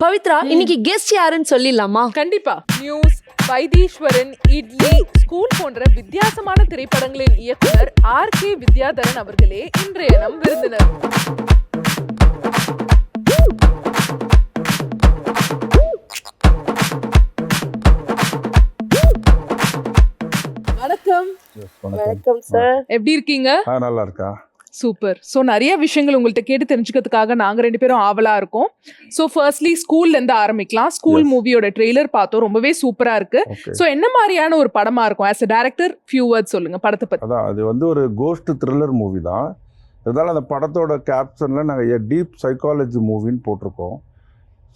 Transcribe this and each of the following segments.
பவித்ரா, இன்னைக்கு கெஸ்ட் யாருன்னு சொல்லிடலாமா? கண்டிப்பா. நியூஸ், வைத்தீஸ்வரன், இட்லி, ஸ்கூல் போன்ற வித்தியாசமான திரைப்படங்களின் இயக்குனர் RK வித்யாதரன் அவர்களே இன்றைய நம் விருந்தினர். வணக்கம். வணக்கம் சார். எப்படி இருக்கீங்க? நல்லா இருக்கா? சூப்பர். ஸோ நிறைய விஷயங்கள் உங்கள்கிட்ட கேட்டு தெரிஞ்சுக்கிறதுக்காக நாங்கள் 2 பேரும் ஆவலாக இருக்கோம். ஸோ ஃபர்ஸ்ட்லி ஸ்கூல்லேருந்து ஆரம்பிக்கலாம். ஸ்கூல் மூவியோட ட்ரெய்லர் பார்த்தோம், ரொம்பவே சூப்பராக இருக்கு. ஸோ என்ன மாதிரியான ஒரு படமாக இருக்கும்? As a director few words சொல்லுங்க படத்தை பற்றி. அதான், அது வந்து ஒரு கோஸ்ட் த்ரில்லர் மூவி தான். இருந்தாலும் அந்த படத்தோட கேப்ஷனில் நாங்கள் டீப் சைக்காலஜி மூவின்னு போட்டிருக்கோம்.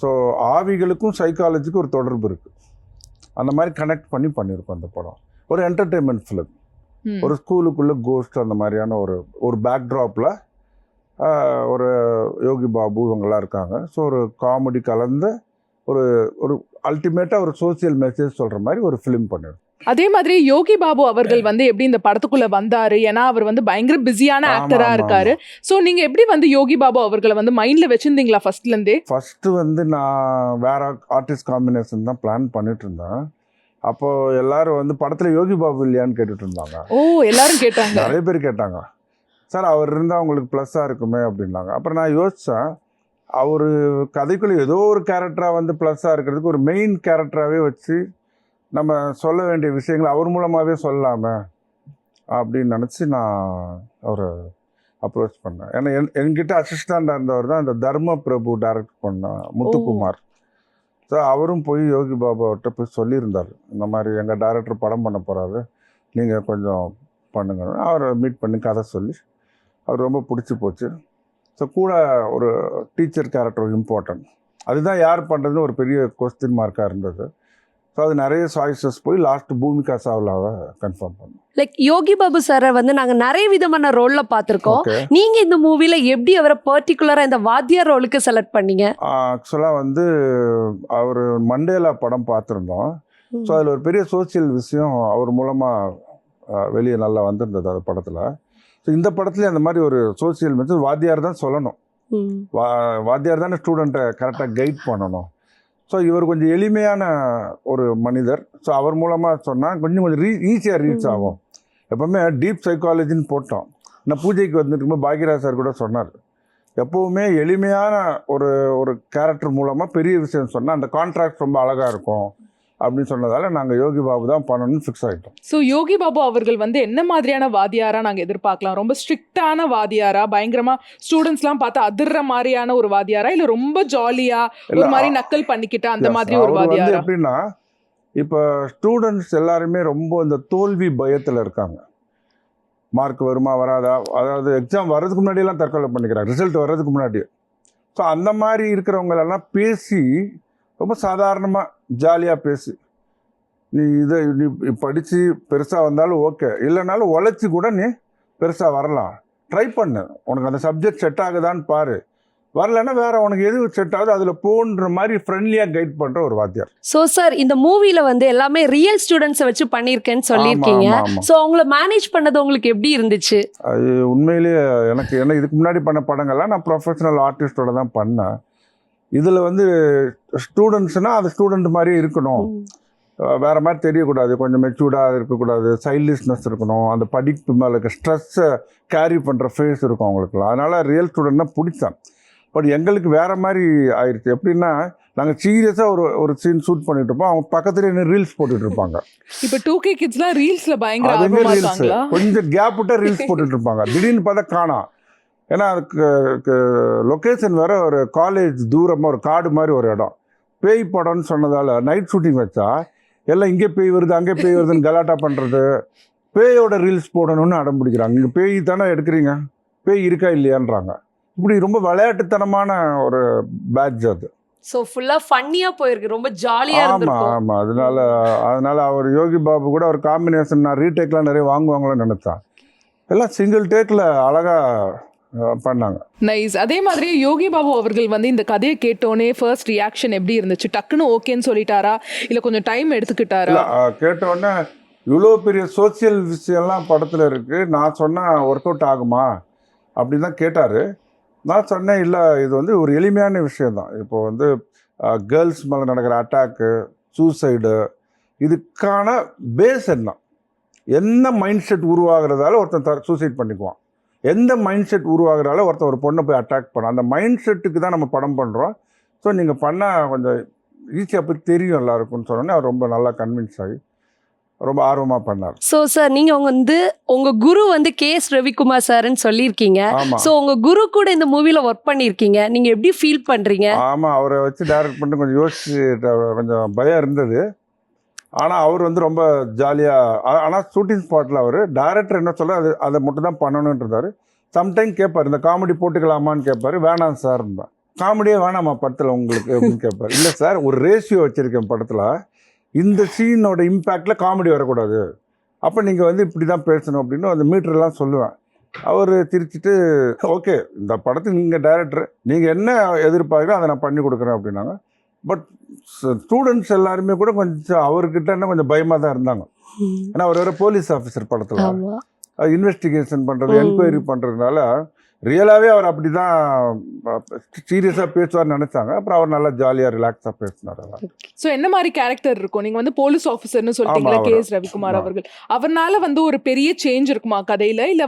ஸோ ஆவிகளுக்கும் சைக்காலஜிக்கும் ஒரு தொடர்பு இருக்குது. அந்த மாதிரி கனெக்ட் பண்ணியிருக்கோம் அந்த படம். ஒரு என்டர்டெயின்மெண்ட் ஃபிலிம். ஒரு ஸ்கூலுக்குள்ளே கோஸ்ட் அந்த மாதிரியான ஒரு பேக்ட்ராப்பில் ஒரு யோகி பாபு இவங்கெல்லாம் இருக்காங்க. ஸோ ஒரு காமெடி கலந்த ஒரு அல்டிமேட்டாக ஒரு சோசியல் மெசேஜ் சொல்கிற மாதிரி ஒரு ஃபிலிம் பண்ணிருக்கோம். அதே மாதிரி யோகி பாபு அவர்கள் வந்து எப்படி இந்த படத்துக்குள்ள வந்தாரு? ஏன்னா அவர் வந்து பயங்கர பிஸியான ஆக்டரா இருக்காரு. ஸோ நீங்க எப்படி வந்து யோகி பாபு அவர்களை வந்து மைண்ட்ல வச்சிருந்தீங்களா ஃபர்ஸ்ட்ல இருந்தே? ஃபர்ஸ்ட் வந்து நான் வேற ஆர்டிஸ்ட் காம்பினேஷன் தான் பிளான் பண்ணிட்டு இருந்தேன். அப்போ எல்லாரும் வந்து படத்துல யோகி பாபு இல்லையான்னு கேட்டுட்டு இருந்தாங்க. ஓ, எல்லாரும் கேட்டாங்க. நிறைய பேர் கேட்டாங்க, சார் அவர் இருந்தால் அவங்களுக்கு ப்ளஸ்ஸாக இருக்குமே அப்படின்னாங்க. அப்புறம் நான் யோசித்தேன், அவர் கதைக்குள்ளே ஏதோ ஒரு கேரக்டராக வந்து ப்ளஸ்ஸாக இருக்கிறதுக்கு ஒரு மெயின் கேரக்டராகவே வச்சு நம்ம சொல்ல வேண்டிய விஷயங்களை அவர் மூலமாகவே சொல்லலாமே அப்படின்னு நினச்சி நான் அவரை அப்ரோச் பண்ணேன். ஏன்னா என்கிட்ட அசிஸ்டண்டாக இருந்தவர் தான் இந்த தர்ம பிரபு டைரக்ட் பண்ண முத்துக்குமார். ஸோ அவரும் போய் யோகி பாபாவிட்ட போய் சொல்லியிருந்தார், இந்த மாதிரி எங்கள் டைரக்டர் படம் பண்ண போகிறாரு, நீங்கள் கொஞ்சம் பண்ணுங்க. அவரை மீட் பண்ணி கதை சொல்லி அவர் ரொம்ப பிடிச்சி போச்சு. ஸோ கூட ஒரு டீச்சர் கேரக்டர் இம்பார்ட்டன்ட், அதுதான் யார் பண்ணுறதுன்னு ஒரு பெரிய கொஸ்டின் மார்க்காக இருந்தது. ஸோ அது நிறைய சாய்ஸஸ் போய் லாஸ்ட் பூமிகா சாவ்லாவை கன்ஃபார்ம் பண்ணோம். லைக் யோகி பாபு சாரை வந்து நாங்க நிறைய விதமான ரோல்ல பார்த்துருக்கோம். நீங்க இந்த மூவில எப்படி அவரை பர்டிகுலரா இந்த வாத்தியார் ரோலுக்கு செலக்ட் பண்ணீங்க? ஆக்சுவலாக வந்து அவர் மண்டேலா படம் பார்த்துருந்தோம். ஸோ அதில் ஒரு பெரிய சோசியல் விஷயம் அவர் மூலமாக வெளியே நல்லா வந்திருந்தது அந்த படத்தில். ஸோ இந்த படத்துலேயே அந்த மாதிரி ஒரு சோசியல் மெசேஜ் வாத்தியார் தான் சொல்லணும். வாத்தியார் தானே ஸ்டூடெண்ட்டை கரெக்டாக கைட் பண்ணணும். ஸோ இவர் கொஞ்சம் எளிமையான ஒரு மனிதர். ஸோ அவர் மூலமாக சொன்னால் கொஞ்சம் ஈஸியாக ரீச் ஆகும். எப்போவுமே டீப் சைக்காலஜின்னு போட்டோம். நான் பூஜைக்கு வந்துருக்கும்போது பாக்யராஜ் சார் கூட சொன்னார், எப்போவுமே எளிமையான ஒரு கேரக்டர் மூலமாக பெரிய விஷயம் சொன்னால் அந்த கான்ட்ராக்ட் ரொம்ப அழகாக இருக்கும் அப்படின்னு சொன்னதால நாங்கள் யோகி பாபு தான் பண்ணணும்னு ஃபிக்ஸ் ஆகிட்டோம். ஸோ யோகி பாபு அவர்கள் வந்து என்ன மாதிரியான வாத்தியாரா நாங்கள் எதிர்பார்க்கலாம்? ரொம்ப ஸ்ட்ரிக்டான வாத்தியாரா, பயங்கரமா ஸ்டூடெண்ட்ஸ்லாம் பார்த்து அதிர்ற மாதிரியான ஒரு வாத்தியாரா, இல்லை ரொம்ப ஜாலியா ஒரு மாதிரி நக்கல் பண்ணிக்கிட்டா அந்த மாதிரி ஒரு வாத்தியாரா? எப்படின்னா, இப்போ ஸ்டூடெண்ட்ஸ் எல்லாருமே ரொம்ப இந்த தோல்வி பயத்தில் இருக்காங்க. மார்க் வருமா வராதா, அதாவது எக்ஸாம் வர்றதுக்கு முன்னாடியெல்லாம் தற்கொலை பண்ணிக்கிறாங்க, ரிசல்ட் வர்றதுக்கு முன்னாடி. ஸோ அந்த மாதிரி இருக்கிறவங்களெல்லாம் பேசி ரொம்ப சாதாரணமாக ஜாலியாக பேசி, நீ படித்து பெருசாக வந்தாலும் ஓகே, இல்லைனாலும் உழைச்சி கூட நீ பெருசாக வரலாம், ட்ரை பண்ணு, உனக்கு அந்த சப்ஜெக்ட் செட் ஆகுதான்னு பாரு, வரலன்னா வேற உனக்கு எது செட் ஆகுது அதில் போன்ற மாதிரி ஃப்ரெண்ட்லியாக கைட் பண்ணுற ஒரு வாத்தியார். ஸோ சார், இந்த மூவில வந்து எல்லாமே ரியல் ஸ்டூடெண்ட்ஸை வச்சு பண்ணியிருக்கேன்னு சொல்லியிருக்கீங்க. ஸோ அவங்கள மேனேஜ் பண்ணது உங்களுக்கு எப்படி இருந்துச்சு? அது உண்மையிலேயே எனக்கு இதுக்கு முன்னாடி பண்ண படங்கள்லாம் நான் ப்ரொஃபஷனல் ஆர்டிஸ்டோட தான் பண்ணேன். இதில் வந்து ஸ்டூடெண்ட்ஸ்னால் அது ஸ்டூடெண்ட் மாதிரியே இருக்கணும், வேறு மாதிரி தெரியக்கூடாது, கொஞ்சம் மெச்சூர்டாக இருக்கக்கூடாது, சைல்டிஷ்னஸ் இருக்கணும், அந்த படிப்பு மேலே இருக்க ஸ்ட்ரெஸ்ஸை கேரி பண்ணுற ஃபேஸ் இருக்கும் அவங்களுக்குலாம். அதனால் ரியல் ஸ்டூடெண்ட் தான் பிடிச்சேன். பட் எங்களுக்கு வேறு மாதிரி ஆயிடுச்சு. எப்படின்னா, நாங்கள் சீரியஸாக ஒரு சீன் ஷூட் பண்ணிட்டு இருப்போம், அவங்க பக்கத்துல என்ன ரீல்ஸ் போட்டுட்டு இருப்பாங்க. இப்போ 2K கிட்ஸ்லாம் ரீல்ஸில் பயங்கர ரீல்ஸ் கொஞ்சம் கேப் விட்டால் ரீல்ஸ் போட்டுட்டு இருப்பாங்க. திடீர்னு பார்த்தா காணோம். ஏன்னா அதுக்கு லொக்கேஷன் வேறு ஒரு காலேஜ் தூரமாக ஒரு காடு மாதிரி ஒரு இடம். பேய் படம்னு சொன்னதால் நைட் ஷூட்டிங் வச்சா எல்லாம் இங்கே பேய் வருது அங்கே பேய் வருதுன்னு கலாட்டா பண்ணுறது, பேயோட ரீல்ஸ் போடணும்னு அடம் பிடிக்கிறாங்க. இங்கே பேய் தானே எடுக்கிறீங்க, பேய் இருக்கா இல்லையான்றாங்க. இப்படி ரொம்ப விளையாட்டுத்தனமான ஒரு பேட்ச் அது. ஸோ ஃபுல்லாக ஃபன்னியாக போயிருக்கு, ரொம்ப ஜாலியாக இருந்திருக்கும். ஆமாம், அதனால அவர் யோகி பாபு கூட ஒரு காம்பினேஷன் நான் ரீடேக்லாம் நிறைய வாங்குவாங்களோன்னு நினச்சேன். எல்லாம் சிங்கிள் டேக்கில் அழகாக பண்ணாங்க. நைஸ். அதே மாதிரி யோகி பாபு அவர்கள் வந்து இந்த கதையை கேட்டோன்னே ஃபர்ஸ்ட் ரியாக்ஷன் எப்படி இருந்துச்சு? டக்குன்னு ஓகேன்னு சொல்லிட்டாரா, இல்லை கொஞ்சம் டைம் எடுத்துக்கிட்டாரா? கேட்டோடனே இவ்வளோ பெரிய சோசியல் விஷயம்லாம் படத்தில் இருக்குது, நான் சொன்னால் ஒர்க் அவுட் ஆகுமா அப்படின்னு தான் கேட்டார். நான் சொன்னேன், இல்லை இது வந்து ஒரு எளிமையான விஷயந்தான். இப்போ வந்து கேர்ள்ஸ் மேலே நடக்கிற அட்டாக்கு, சூசைடு, இதுக்கான பேஸ் என்ன மைண்ட் செட் உருவாகிறதால ஒருத்தன் சூசைட் பண்ணிக்குவான், எந்த மைண்ட் செட் உருவாகிறதால ஒருத்தன் ஒரு பொண்ணை போய் அட்டாக் பண்ண, அந்த மைண்ட் செட்டுக்கு தான் நம்ம படம் பண்ணுறோம். ஸோ நீங்கள் பண்ணால் கொஞ்சம் ஈஸியாக போய் தெரியும் எல்லாருக்குன்னு சொன்னோன்னே அவர் ரொம்ப நல்லா கன்வின்ஸ் ஆகி ரொம்ப ஆர்வமாக பண்ணார். ஸோ சார் நீங்கள் உங்கள் குரு KS ரவிக்குமார் சார்ன்னு சொல்லியிருக்கீங்க. ஆமாம். ஸோ உங்கள் குரு கூட இந்த மூவியில் ஒர்க் பண்ணியிருக்கீங்க, நீங்கள் எப்படி ஃபீல் பண்ணுறீங்க? ஆமாம், அவரை வச்சு டைரக்ட் பண்ணிட்டு கொஞ்சம் யோசிச்சு கொஞ்சம் பயம் இருந்தது. ஆனால் அவர் ரொம்ப ஜாலியாக, ஆனால் ஷூட்டிங் ஸ்பாட்டில் அவர் டைரக்டர் என்ன சொல்ல அதை மட்டும் தான் பண்ணணுன்றார். சம்டைம் கேட்பார், இந்த காமெடி போட்டுக்கலாமான்னு கேட்பார். வேணாம் சார், காமெடியே வேணாமா படத்தில் உங்களுக்கு அப்படின்னு கேட்பார். இல்லை சார், ஒரு ரேஷியோ வச்சுருக்கேன் படத்தில், இந்த சீனோட இம்பேக்டில் காமெடி வரக்கூடாது, அப்போ நீங்கள் இப்படி தான் பேசணும் அப்படின்னு அந்த மீட்டர்லாம் சொல்லுவேன். அவர் திரிச்சிட்டு ஓகே, இந்த படத்துக்கு நீங்கள் டைரக்டர், நீங்கள் என்ன எதிர்பார்க்குறோ அதை நான் பண்ணி கொடுக்குறேன் அப்படின்னாங்க. பட் ஸ்டூடெண்ட்ஸ் எல்லாருமே கூட கொஞ்சம் அவர்கிட்ட என்ன கொஞ்சம் பயமாக தான் இருந்தாங்க. ஏன்னா அவர் வேறு போலீஸ் ஆஃபீஸர் படத்தில் இன்வெஸ்டிகேஷன் பண்ணுறது, என்கொயரி பண்ணுறதுனால ரியலாகவே அவர் அப்படி தான் சீரியஸாக பேசுவார்னு நினச்சாங்க. அப்புறம் அவர் நல்லா ஜாலியாக ரிலாக்ஸாக பேசினார். ஸோ என்ன மாதிரி கேரக்டர் இருக்கும்? நீங்கள் போலீஸ் ஆஃபீஸர்னு சொல்லிட்டீங்களா, KS ரவிக்குமார் அவர்கள். அவர்னால ஒரு பெரிய சேஞ்ச் இருக்குமா கதையில், இல்லை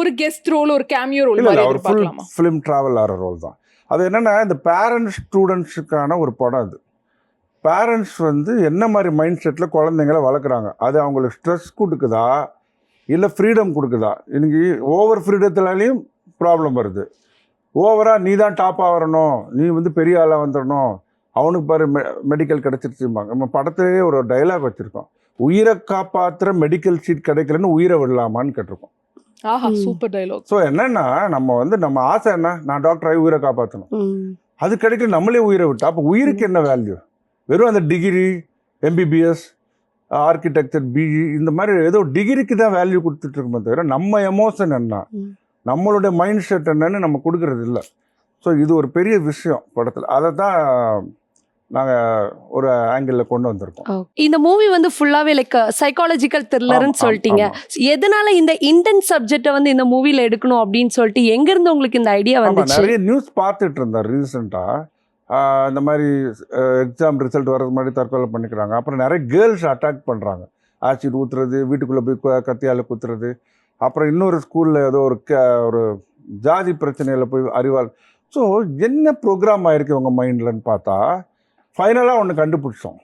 ஒரு கெஸ்ட் ரோல், ஒரு கேமியோ ரோல் மாதிரி எதிர்பார்க்கலாமா? ஃபிலிம் ட்ராவல் ஆகிற ரோல் தான் அது. என்னென்னா இந்த பேரண்ட்ஸ் ஸ்டூடெண்ட்ஸுக்கான ஒரு படம் அது. பேரண்ட்ஸ் என்ன மாதிரி மைண்ட் செட்டில் குழந்தைங்கள வளர்க்குறாங்க, அது அவங்களுக்கு ஸ்ட்ரெஸ் கொடுக்குதா இல்லை ஃப்ரீடம் கொடுக்குதா? இன்னைக்கு ஓவர் ஃப்ரீடத்துலையும் ப்ராப்ளம் வருது. ஓவராக நீ தான் டாப்பாக வரணும், நீ பெரிய ஆளாக வந்துடணும், அவனுக்கு பாரு மெடிக்கல் கிடச்சிருச்சும்பாங்க. நம்ம படத்திலேயே ஒரு டைலாக் வச்சுருக்கோம், உயிரை காப்பாற்றுற மெடிக்கல் சீட் கிடைக்கலன்னு உயிரை விடலாமான்னு கேட்டிருக்கோம். ஆஹா, சூப்பர் டைலாக். ஸோ என்னன்னா நம்ம ஆசை என்ன, நான் டாக்டர் ஆகி உயிரை காப்பாற்றணும், அது கிடைக்கல நம்மளே உயிரை விட்டா அப்போ உயிருக்கு என்ன வேல்யூ? வெறும் அந்த டிகிரி, MBBS, ஆர்கிடெக்சர், BE இந்த மாதிரி ஏதோ டிகிரிக்கு தான் வேல்யூ கொடுத்துட்ருக்கோமே தவிர நம்ம எமோஷன் என்ன, நம்மளுடைய மைண்ட் செட் என்னன்னு நம்ம கொடுக்கறது இல்லை. ஸோ இது ஒரு பெரிய விஷயம் படத்தில், அதை தான் நாங்கள் ஒரு ஆங்கிளில் கொண்டு வந்திருக்கோம். இந்த மூவி ஃபுல்லாகவே சைக்காலஜிக்கல் த்ரில்லர்னு சொல்லிட்டீங்க. எதனால இந்த இன்டென்ஸ் சப்ஜெக்டை இந்த மூவியில் எடுக்கணும் அப்படின்னு சொல்லிட்டு எங்கேருந்து உங்களுக்கு இந்த ஐடியா வந்துச்சு? நிறைய நியூஸ் பார்த்துட்டு இருந்தேன் ரீசெண்டாக. இந்த மாதிரி எக்ஸாம் ரிசல்ட் வர்றது மாதிரி தற்கொலை பண்ணிக்கிறாங்க. அப்புறம் நிறைய கேர்ள்ஸ் அட்டாக் பண்ணுறாங்க, ஆசிட் ஊற்றுறது, வீட்டுக்குள்ளே போய் கத்தியால் குத்துறது. அப்புறம் இன்னொரு ஸ்கூலில் ஏதோ ஒரு ஜாதி பிரச்சனையில் போய் அறிவாள். ஸோ என்ன ப்ரோக்ராம் ஆகிருக்கு உங்கள் மைண்ட்லன்னு பார்த்தா ஃபைனலாக ஒன்று கண்டுபிடிச்சோம்.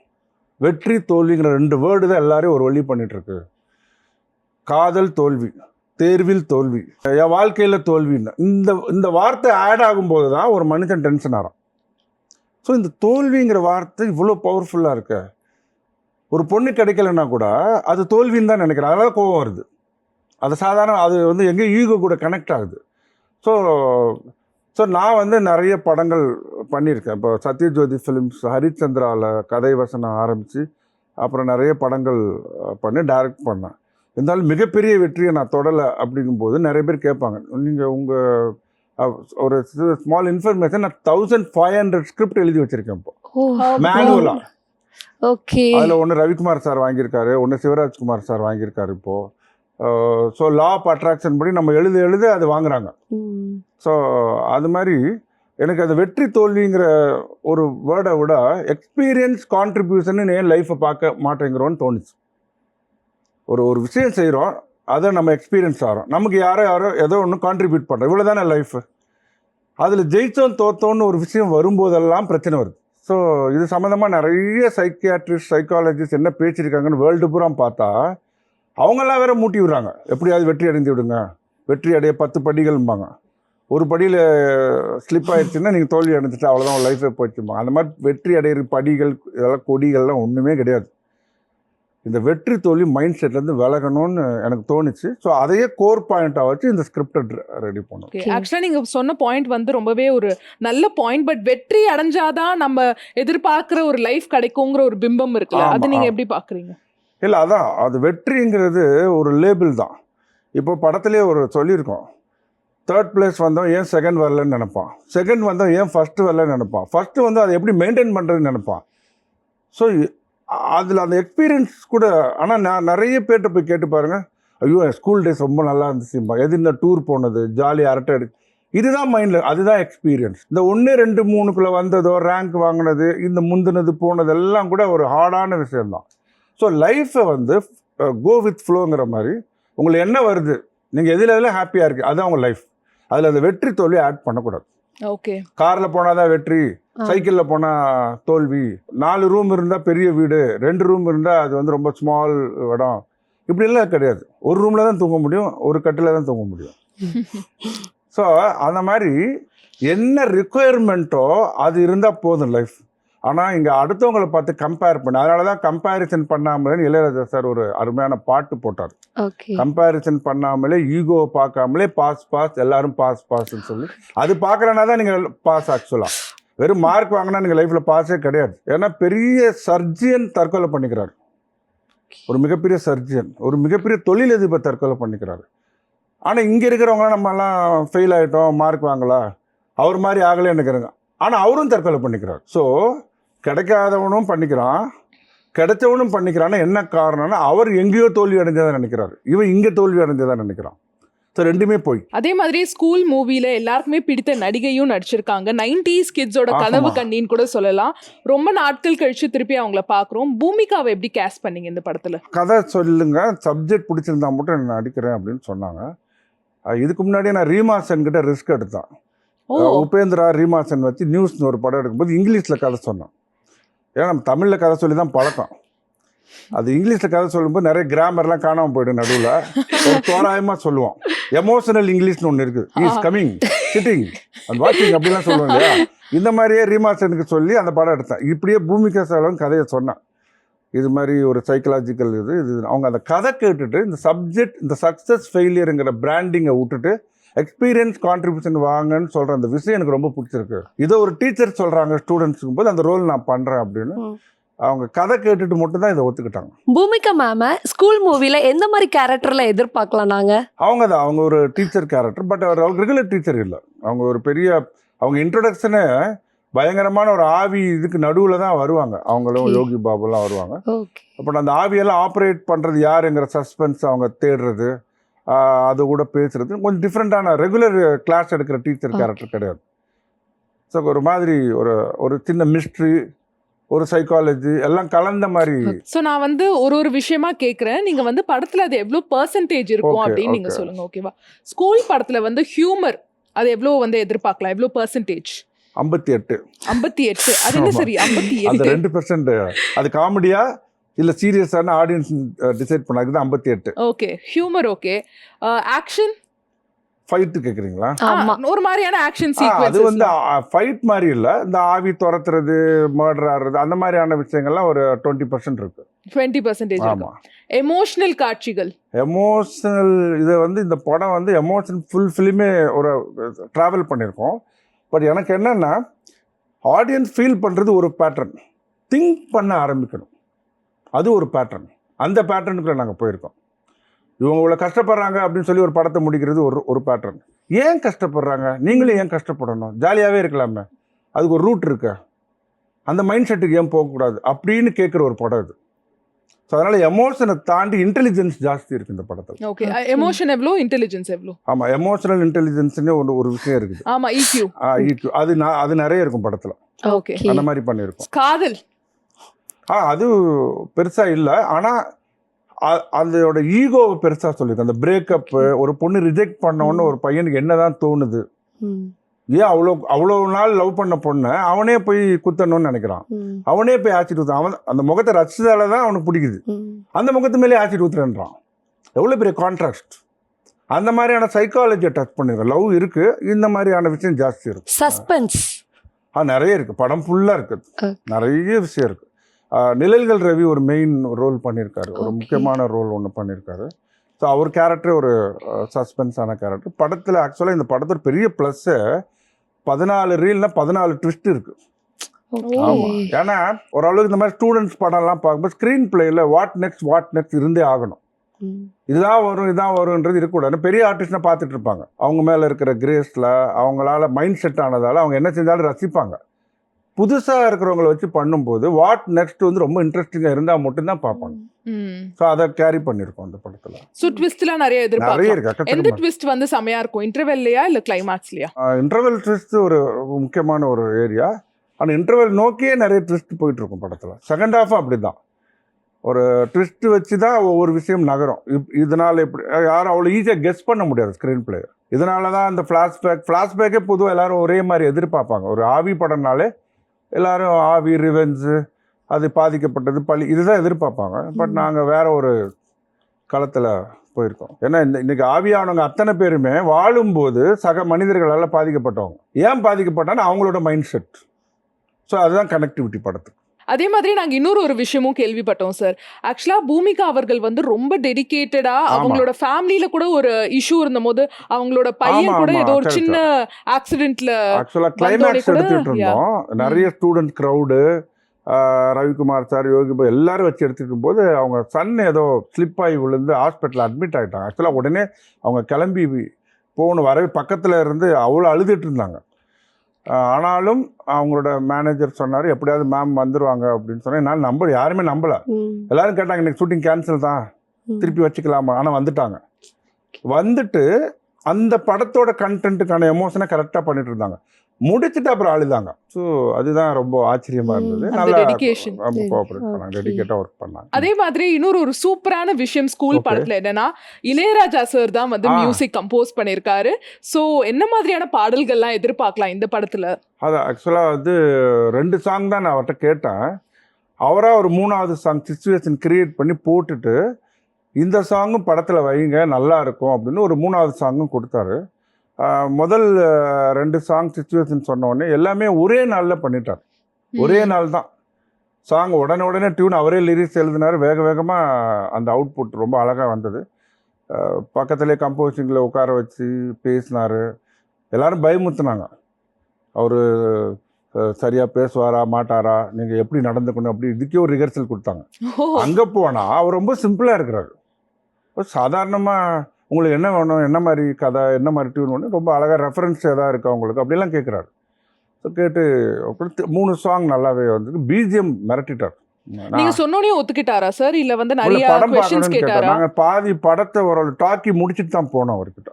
வெற்றி தோல்விங்கிற 2 வேர்டு தான் எல்லாரையும் ஒரு வழி பண்ணிகிட்ருக்கு. காதல் தோல்வி, தேர்வில் தோல்வி, என் வாழ்க்கையில் தோல்வின்னு இந்த வார்த்தை ஆட் ஆகும்போது தான் ஒரு மனுஷன் டென்ஷன் ஆகிறான். ஸோ இந்த தோல்விங்கிற வார்த்தை இவ்வளோ பவர்ஃபுல்லாக இருக்கு. ஒரு பொண்ணு கிடைக்கலன்னா கூட அது தோல்வின்னு தான் நினைக்கிறேன், அதனால கோவம் வருது. அது சாதாரண, அது எங்கேயும் ஈகோ கூட கனெக்ட் ஆகுது. ஸோ நான் நிறைய படங்கள் பண்ணியிருக்கேன். இப்போ சத்யஜோதி ஃபிலிம்ஸ், ஹரிச்சந்திராவில் கதை வசனம் ஆரம்பித்து அப்புறம் நிறைய படங்கள் பண்ணி டைரக்ட் பண்ணேன். இருந்தாலும் மிகப்பெரிய வெற்றியை நான் தொடலை அப்படிங்கும்போது நிறைய பேர் கேட்பாங்க, நீங்கள் உங்கள் ஒரு ஸ்மால் இன்ஃபர்மேஷன், நான் 1500 ஸ்கிரிப்ட் எழுதி வச்சுருக்கேன் இப்போ மேனுவலாக. ஓகே, அதில் ஒன்று ரவிக்குமார் சார் வாங்கியிருக்காரு, ஒன்று சிவராஜ்குமார் சார் வாங்கியிருக்காரு இப்போது. ஸோ லா ஆஃப் அட்ராக்ஷன் படி நம்ம எழுத அது வாங்குறாங்க. ஸோ அது மாதிரி எனக்கு அது வெற்றி தோல்விங்கிற ஒரு வேர்டை விட எக்ஸ்பீரியன்ஸ் கான்ட்ரிபியூஷன் என் லைஃப்பை பார்க்க மாட்டேங்கிறோன்னு தோணுச்சு. ஒரு விஷயம் செய்கிறோம், அதை நம்ம எக்ஸ்பீரியன்ஸ் ஆகிறோம், நமக்கு யாரோ ஏதோ ஒன்று கான்ட்ரிபியூட் பண்ணுறோம், இவ்வளோ தானே லைஃபு. அதில் ஜெயித்தோம் தோத்தோன்னு ஒரு விஷயம் வரும்போதெல்லாம் பிரச்சனை வருது. ஸோ இது சம்மந்தமாக நிறைய சைக்கியாட்ரிஸ்ட், சைக்காலஜிஸ்ட் என்ன பேசியிருக்காங்கன்னு வேர்ல்டு பூரா பார்த்தா அவங்கெல்லாம் வேற மூட்டி விடுறாங்க, எப்படியாவது வெற்றி அடைந்து விடுங்க, வெற்றி அடைய 10 படிகள்பாங்க. ஒரு படியில் ஸ்லிப் ஆயிடுச்சுன்னா நீங்கள் தோல்வி அடைஞ்சிட்டு அவ்வளோதான் லைஃபே போச்சுப்பாங்க. அந்த மாதிரி வெற்றி அடைகிற படிகள், இதெல்லாம் கொடிகள்லாம் ஒன்றுமே கிடையாது. இந்த வெற்றி தோல்வி மைண்ட் செட்லேருந்து விலகணும்னு எனக்கு தோணுச்சு. ஸோ அதையே கோர் பாயிண்டாக வச்சு இந்த ஸ்கிரிப்டை ரெடி பண்ணோம். ஆக்சுவலாக நீங்கள் சொன்ன பாயிண்ட் ரொம்பவே ஒரு நல்ல பாயிண்ட். பட் வெற்றி அடைஞ்சாதான் நம்ம எதிர்பார்க்குற ஒரு லைஃப் கிடைக்குங்கிற ஒரு பிம்பம் இருக்குல்ல, அது நீங்கள் எப்படி பார்க்குறீங்க? இல்லை, அதான் அது வெற்றிங்கிறது ஒரு லேபிள் தான். இப்போ படத்துலேயே ஒரு சொல்லியிருக்கோம், 3rd பிளேஸ் வந்தோம் ஏன் 2nd வரலன்னு நினைப்பான், 2nd வந்தோம் ஏன் 1st வரலன்னு நினைப்பான், 1st அதை எப்படி மெயின்டைன் பண்ணுறதுன்னு நினைப்பான். ஸோ அதில் அந்த எக்ஸ்பீரியன்ஸ் கூட. ஆனால் நான் நிறைய பேர்கிட்ட போய் கேட்டு பாருங்கள், ஐயோ என் ஸ்கூல் டேஸ் ரொம்ப நல்லா இருந்துச்சுப்பா, எது இந்த டூர் போனது, ஜாலியாக அரட்டை இதுதான் மைண்டில், அதுதான் எக்ஸ்பீரியன்ஸ். இந்த 1 2 3க்குள்ளே வந்ததோ ரேங்க் வாங்கினது இந்த முந்தினது போனது எல்லாம் கூட ஒரு ஹார்டான விஷயம்தான். ஸோ லைஃப்பை வந்து கோ வித் ஃப்ளோங்கிற மாதிரி உங்களுக்கு என்ன வருது, நீங்கள் எதில் ஹாப்பியாக இருக்குது அதுதான் உங்கள் லைஃப். அதில் அந்த வெற்றி தோல்வி ஆட் பண்ணக்கூடாது. ஓகே. காரில் போனால் தான் வெற்றி, சைக்கிளில் போனால் தோல்வி, 4 ரூம் இருந்தால் பெரிய வீடு, 2 ரூம் இருந்தால் அது வந்து ரொம்ப ஸ்மால் இடம், இப்படிலாம் கிடையாது. ஒரு ரூமில் தான் தூங்க முடியும், ஒரு கட்டில் தான் தூங்க முடியும். ஸோ அந்த மாதிரி என்ன ரிக்குயர்மெண்ட்டோ அது இருந்தால் போதும் லைஃப். ஆனால் இங்கே அடுத்தவங்களை பார்த்து கம்பேர் பண்ண, அதனால தான் கம்பேரிசன் பண்ணாமலே இளையராஜா சார் ஒரு அருமையான பாட்டு போட்டார். கம்பேரிசன் பண்ணாமலே ஈகோவை பார்க்காமலே பாஸ் எல்லாரும் பாஸ்ன்னு சொல்லி அது பார்க்குறனா தான் நீங்கள் பாஸ். ஆக்சுவலாக வெறும் மார்க் வாங்கினா நீங்கள் லைஃப்பில் பாஸே கிடையாது. ஏன்னா பெரிய சர்ஜியன் தற்கொலை பண்ணிக்கிறார், ஒரு மிகப்பெரிய சர்ஜியன், ஒரு மிகப்பெரிய தொழிலதிபர் தற்கொலை பண்ணிக்கிறாரு. ஆனால் இங்கே இருக்கிறவங்களாம் நம்மலாம் ஃபெயில் ஆகிட்டோம், மார்க் வாங்கலாம், அவர் மாதிரி ஆகலைன்னு நினைக்கிறேங்க. ஆனால் அவரும் தற்கொலை பண்ணிக்கிறார். ஸோ கிடைக்காதவனும் பண்ணிக்கிறான், கிடைச்சவனும் பண்ணிக்கிறான்னா என்ன காரணம்னா அவர் எங்கேயோ தோல்வி அடைஞ்சதான் நினைக்கிறாரு, இவன் இங்கே தோல்வி அடைஞ்சதான் நினைக்கிறான். ஸோ ரெண்டுமே போய். அதே மாதிரி ஸ்கூல் மூவில எல்லாருக்குமே பிடித்த நடிகையும் நடிச்சிருக்காங்க. 90s கிட்ஸோட கனவு கண்ணின்னு கூட சொல்லலாம். ரொம்ப நாட்கள் கழிச்சு திருப்பி அவங்கள பார்க்குறோம். பூமிகாவை எப்படி கேஸ்ட் பண்ணீங்க இந்த படத்தில்? கதை சொல்லுங்க, சப்ஜெக்ட் பிடிச்சிருந்தா மட்டும் நான் நடிக்கிறேன் அப்படின்னு சொன்னாங்க. இதுக்கு முன்னாடியே நான் ரீமாசன் கிட்ட ரிஸ்க் எடுத்தேன். உபேந்திரா ரீமாசன் வச்சு நியூஸ்னு ஒரு படம் எடுக்கும்போது இங்கிலீஷில் கதை சொன்னேன். ஏன்னா நம்ம தமிழில் கதை சொல்லி தான் பழக்கம். அது இங்கிலீஷில் கதை சொல்லும்போது நிறைய கிராமர்லாம் காணாமல் போய்டும், நடுவில் ஒரு தோராயமாக சொல்லுவோம். எமோஷனல் இங்கிலீஷ்னு ஒன்று இருக்குது, இஸ் கமிங் சிட்டிங் அண்ட் வாட்சிங் அப்படிலாம் சொல்லுவோம் இல்லையா. இந்த மாதிரியே ரீமாசனுக்கு சொல்லி அந்த படம் எடுத்தேன். இப்படியே பூமிகா சாலும் கதையை சொன்னேன். இது மாதிரி ஒரு சைக்கலாஜிக்கல் இது அவங்க அந்த கதை கேட்டுட்டு இந்த சப்ஜெக்ட், இந்த சக்ஸஸ் ஃபெயிலியருங்கிற பிராண்டிங்கை விட்டுட்டு எக்ஸ்பீரியன்ஸ் கான்ட்ரிபியூஷன் வாங்கன்னு சொல்கிற அந்த விஷயம் எனக்கு ரொம்ப பிடிச்சிருக்கு. இதை ஒரு டீச்சர் சொல்கிறாங்க ஸ்டூடெண்ட்ஸுக்கும் போது அந்த ரோல் நான் பண்ணுறேன் அப்படின்னு அவங்க கதை கேட்டுட்டு மட்டும் தான் இதை ஒத்துக்கிட்டாங்க. பூமிகா மேம ஸ்கூல் மூவில எந்த மாதிரி கேரக்டர்ல எதிர்பார்க்கலாம் நாங்க? அவங்க ஒரு டீச்சர் கேரக்டர், பட் அவர் ரெகுலர் டீச்சர் இல்லை. அவங்க ஒரு பெரிய, அவங்க இன்ட்ரோடக்ஷனே பயங்கரமான ஒரு ஆவி இதுக்கு நடுவில் தான் வருவாங்க. அவங்களும் யோகி பாபுலாம் வருவாங்க. அப்போ அந்த ஆவியெல்லாம் ஆப்ரேட் பண்ணுறது யாருங்கிற சஸ்பென்ஸ் அவங்க தேடுறது, அது கூட பேசுறது கொஞ்சம் டிஃப்ரெண்ட்டான ரெகுலர் கிளாஸ் எடுக்கிற டீச்சர் கேரக்டர் கிடையாது. ஸோ ஒரு மாதிரி ஒரு சின்ன மிஸ்ட்ரி, ஒரு சைக்காலஜி எல்லாம் கலந்த மாதிரி. ஸோ நான் வந்து ஒரு விஷயமா கேட்குறேன், நீங்க வந்து படத்துல அது எவ்வளோ பெர்சன்டேஜ் இருக்கும் அப்படின்னு நீங்க சொல்லுங்க, ஓகேவா? ஸ்கூல் படத்துல வந்து ஹியூமர் அது எவ்வளோ வந்து எதிர்பார்க்கலாம், எவ்வளோ பெர்சன்டேஜ்? 58. அது என்ன சரி 58? அந்த 2% அது காமெடியா இல்ல சீரியஸான ஆடியன்ஸ் டிசைட் பண்ணாது 58. Okay, humour okay. Action fight கேக்குறீங்களா? ஆமா, ஒரு மாதிரியான ஆக்ஷன் சீக்வென்ஸ். அது வந்து ஃபைட் மாதிரி இல்ல, இந்த ஆவி துரத்துறது, மர்டர் ஆடுறது அந்த மாதிரியான விஷயங்கள்லாம் ஒரு 20% இருக்கு. 20%. ஆமா. எமோஷனல் காட்சிகள், எமோஷனல் இது வந்து இந்த படம் வந்து எமோஷன் ஃபுல் ஃபிலிமே ஒரு டிராவல் பண்ணியிருக்கோம். பட் எனக்கு என்னன்னா ஆடியன்ஸ் ஃபீல் பண்ணுறது ஒரு பேட்டர்ன், திங்க் பண்ண ஆரம்பிக்கணும், அது ஒரு பேட்டர்ன். அந்த பேட்டர்னுக்குள்ள நாங்கள் போயிருக்கோம். இவங்க இவ்வளோ கஷ்டப்படுறாங்க அப்படின்னு சொல்லி ஒரு படத்தை முடிக்கிறது ஒரு பேட்டர்ன். ஏன் கஷ்டப்படுறாங்க, நீங்களும் ஏன் கஷ்டப்படணும், ஜாலியாகவே இருக்கலாமே, அதுக்கு ஒரு ரூட் இருக்கு, அந்த மைண்ட் செட்டுக்கு ஏன் போகக்கூடாது அப்படின்னு கேட்குற ஒரு படம் இது. ஸோ அதனால் எமோஷனை தாண்டி இன்டெலிஜென்ஸ் ஜாஸ்தி இருக்குது இந்த படத்தில். ஓகே, எமோஷன் எவ்வளோ, இன்டெலிஜென்ஸ் எவ்வளோ? ஆமாம், எமோஷனல் இன்டெலிஜென்ஸ்னு ஒரு விஷயம் இருக்குது. ஆமாம், EQ. அது நிறைய இருக்கும் படத்தில். ஓகே, அந்த மாதிரி பண்ணியிருக்கோம். காதல் அது பெருசாக இல்லை, ஆனால் அதோட ஈகோவை பெருசாக சொல்லியிருக்கு. அந்த பிரேக்கப்பு, ஒரு பொண்ணு ரிஜெக்ட் பண்ணோன்னு ஒரு பையனுக்கு என்னதான் தோணுது, ஏன் அவ்வளோ நாள் லவ் பண்ண பொண்ணை அவனே போய் குத்தணும்னு நினைக்கிறான், அவனே போய் ஆசிட் ஊற்றுறான், அவன் அந்த முகத்தை ரசிச்சதால தான் அவனுக்கு பிடிக்குது, அந்த முகத்து மேலே ஆசிட் ஊத்துறேன்றான். எவ்வளோ பெரிய கான்ட்ராஸ்ட். அந்த மாதிரியான சைக்காலஜியை டச் பண்ணிருக்கோம். லவ் இருக்கு, இந்த மாதிரியான விஷயம் ஜாஸ்தி இருக்கு. சஸ்பென்ஸ் நிறைய இருக்கு, படம் ஃபுல்லாக இருக்குது, நிறைய விஷயம் இருக்கு. நிழல்கள் ரவி ஒரு மெயின் ரோல் பண்ணியிருக்காரு, ஒரு முக்கியமான ரோல் ஒன்று பண்ணியிருக்காரு. ஸோ அவர் கேரக்டர் ஒரு சஸ்பென்ஸான கேரக்டர் படத்தில். ஆக்சுவலாக இந்த படத்தோட பெரிய ப்ளஸ்ஸு 14 ரீல்னா 14 ட்விஸ்ட் இருக்கு. ஆமாம், ஏன்னா ஓரளவுக்கு இந்த மாதிரி ஸ்டூடெண்ட்ஸ் படம்லாம் பார்க்கும்போது ஸ்க்ரீன் பிளேயில் வாட் நெக்ஸ்ட் இருந்தே ஆகணும். இதுதான் வரும்ன்றது இருக்கக்கூடாது. பெரிய ஆர்டிஸ்ட்னா பார்த்துட்டு இருப்பாங்க, அவங்க மேலே இருக்கிற கிரேஸில் அவங்களால மைண்ட் செட் ஆனதால் அவங்க என்ன செஞ்சாலும் ரசிப்பாங்க. புதுசாக இருக்கிறவங்கள வச்சு பண்ணும்போது வாட் நெக்ஸ்ட் வந்து ரொம்ப இன்ட்ரெஸ்டிங்காக இருந்தால் மட்டும்தான் பார்ப்பாங்க. ஸோ அதை கேரி பண்ணியிருக்கோம் அந்த படத்தில். ஸோ ட்விஸ்ட்லாம் நிறைய நிறைய எதிர்பார்க்கலாம். இருக்கு. எந்த ட்விஸ்ட் வந்து செமையா இருக்கும்? இன்டர்வெல்லையா இல்ல கிளைமாக்ஸ்லயா? இன்டர்வெல் ட்விஸ்ட் ஒரு முக்கியமான ஒரு ஏரியா. ஆனால் இன்டர்வெல் நோக்கியே நிறைய ட்விஸ்ட் போயிட்டு இருக்கும் படத்தில். செகண்ட் ஹாஃபும் அப்படி தான், ஒரு ட்விஸ்ட் வச்சு தான் ஒவ்வொரு விஷயம் நகரும். இதனால் எப்படி யாரும் அவ்வளோ ஈஸியாக கெஸ் பண்ண முடியாது ஸ்க்ரீன் பிளே. இதனால தான் இந்த ஃப்ளாஷ்பேக்கே பொதுவாக எல்லாரும் ஒரே மாதிரி எதிர்பார்ப்பாங்க. ஒரு ஆவி படம்னாலே எல்லாரும் ஆவி, ரிவெஞ்சு, அது பாதிக்கப்பட்டது, பழி, இதுதான் எதிர்பார்ப்பாங்க. பட் நாங்கள் வேற ஒரு களத்தில் போயிருக்கோம். ஏன்னா இன்னைக்கு ஆவியானவங்க அத்தனை பேருமே வாழும்போது சக மனிதர்களால் பாதிக்கப்பட்டவங்க. ஏன் பாதிக்கப்பட்டான்னு அவங்களோட மைண்ட் செட். ஸோ அதுதான் கனெக்டிவிட்டி படத்துக்கு. அதே மாதிரி நாங்க இன்னொரு ஒரு விஷயமும் கேள்விப்பட்டோம் சார். ஆக்சுவலா பூமிகா அவர்கள் வந்து ரொம்ப டெடிகேட்டடா அவங்களோட ஃபேமிலியில கூட ஒரு இஷ்யூ இருந்தபோது அவங்களோட பையன் கூட ஏதோ ஒரு சின்ன ஆக்சிடென்ட்ல ஆக்சுவலா கிளைமேக்ஸ் எடுத்துட்டு இருந்தோம். நிறைய ஸ்டூடெண்ட் க்ரௌடு, ரவிக்குமார் சார், யோகி பாய் எல்லாரும் வச்சு எடுத்துட்டு போது அவங்க சன் ஏதோ ஸ்லிப் ஆகி விழுந்து ஹாஸ்பிட்டல் அட்மிட் ஆகிட்டாங்க. ஆக்சுவலாக உடனே அவங்க கிளம்பி போகணும், வரவே பக்கத்தில் இருந்து அவ்வளோ அழுதுட்டு இருந்தாங்க. ஆனாலும் அவங்களோட மேனேஜர் சொன்னார் எப்படியாவது மேம் வந்துடுவாங்க அப்படின்னு சொன்னேன். என்னால் யாருமே நம்பலை. எல்லாரும் கேட்டாங்க இன்னைக்கு ஷூட்டிங் கேன்சல் தான், திருப்பி வச்சுக்கலாமா? ஆனால் வந்துட்டு அந்த படத்தோட கண்டென்ட்டுக்கான எமோஷனை கரெக்டாக பண்ணிட்டு இருந்தாங்க. முடிச்சுட்டு அப்புறம் அழுதாங்க. ஸோ அதுதான் ரொம்ப ஆச்சரியமா இருந்தது. நல்லா கோஆப்ரேட் பண்ணாங்க, டெடிகேட்டாக ஒர்க் பண்ணாங்க. அதே மாதிரி இன்னொரு ஒரு சூப்பரான விஷயம் ஸ்கூல் படத்துல என்னன்னா, இளையராஜா சார் தான் வந்து மியூசிக் கம்போஸ் பண்ணியிருக்காரு. ஸோ என்ன மாதிரியான பாடல்கள்லாம் எதிர்பார்க்கலாம் இந்த படத்துல? அது ஆக்சுவலாக வந்து 2 சாங் தான் நான் அவர்கிட்ட கேட்டேன். அவராக ஒரு 3வது சாங் சிச்சுவேஷன் கிரியேட் பண்ணி போட்டுட்டு இந்த சாங்கும் படத்தில் வைங்க நல்லா இருக்கும் அப்படின்னு ஒரு 3வது சாங்கும் கொடுத்தாரு. முதல் 2 சாங் சிச்சுவேஷன் சொன்ன உடனே எல்லாமே ஒரே நாளில் பண்ணிட்டார். ஒரே நாள் தான் சாங், உடனே டியூன் அவரே லிரிக்ஸ் எழுதினார். வேகமாக அந்த அவுட்புட் ரொம்ப அழகாக வந்தது. பக்கத்துலேயே கம்போசிங்கில் உட்கார வச்சு பேசினார். எல்லாரும் பயமுத்துனாங்க, அவர் சரியாக பேசுவாரா மாட்டாரா, நீங்கள் எப்படி நடந்துக்கணும் அப்படி இதுக்கே ஒரு ரிஹர்சல் கொடுத்தாங்க. அங்கே போனால் அவர் ரொம்ப சிம்பிளாக இருக்கிறாரு. சாதாரணமாக உங்களுக்கு என்ன வேணும், என்ன மாதிரி கதை, என்ன மாதிரி டியூன் வேணும், ரொம்ப அழகாக ரெஃபரன்ஸ் எதாவது இருக்கா உங்களுக்கு அப்படிலாம் கேட்குறாரு. ஸோ கேட்டு 3 சாங் நல்லாவே வந்தது. பிஜிஎம் மிரட்டிட்டார். நீங்க சொன்னோனே ஒத்துக்கிட்டாரா சார், இல்ல வந்து நிறைய படம் क्वेश्चंस கேட்டாரா? நாங்கள் பாதி படத்தை ஒரு டாக்கி முடிச்சுட்டு தான் போனோம் அவர்கிட்ட.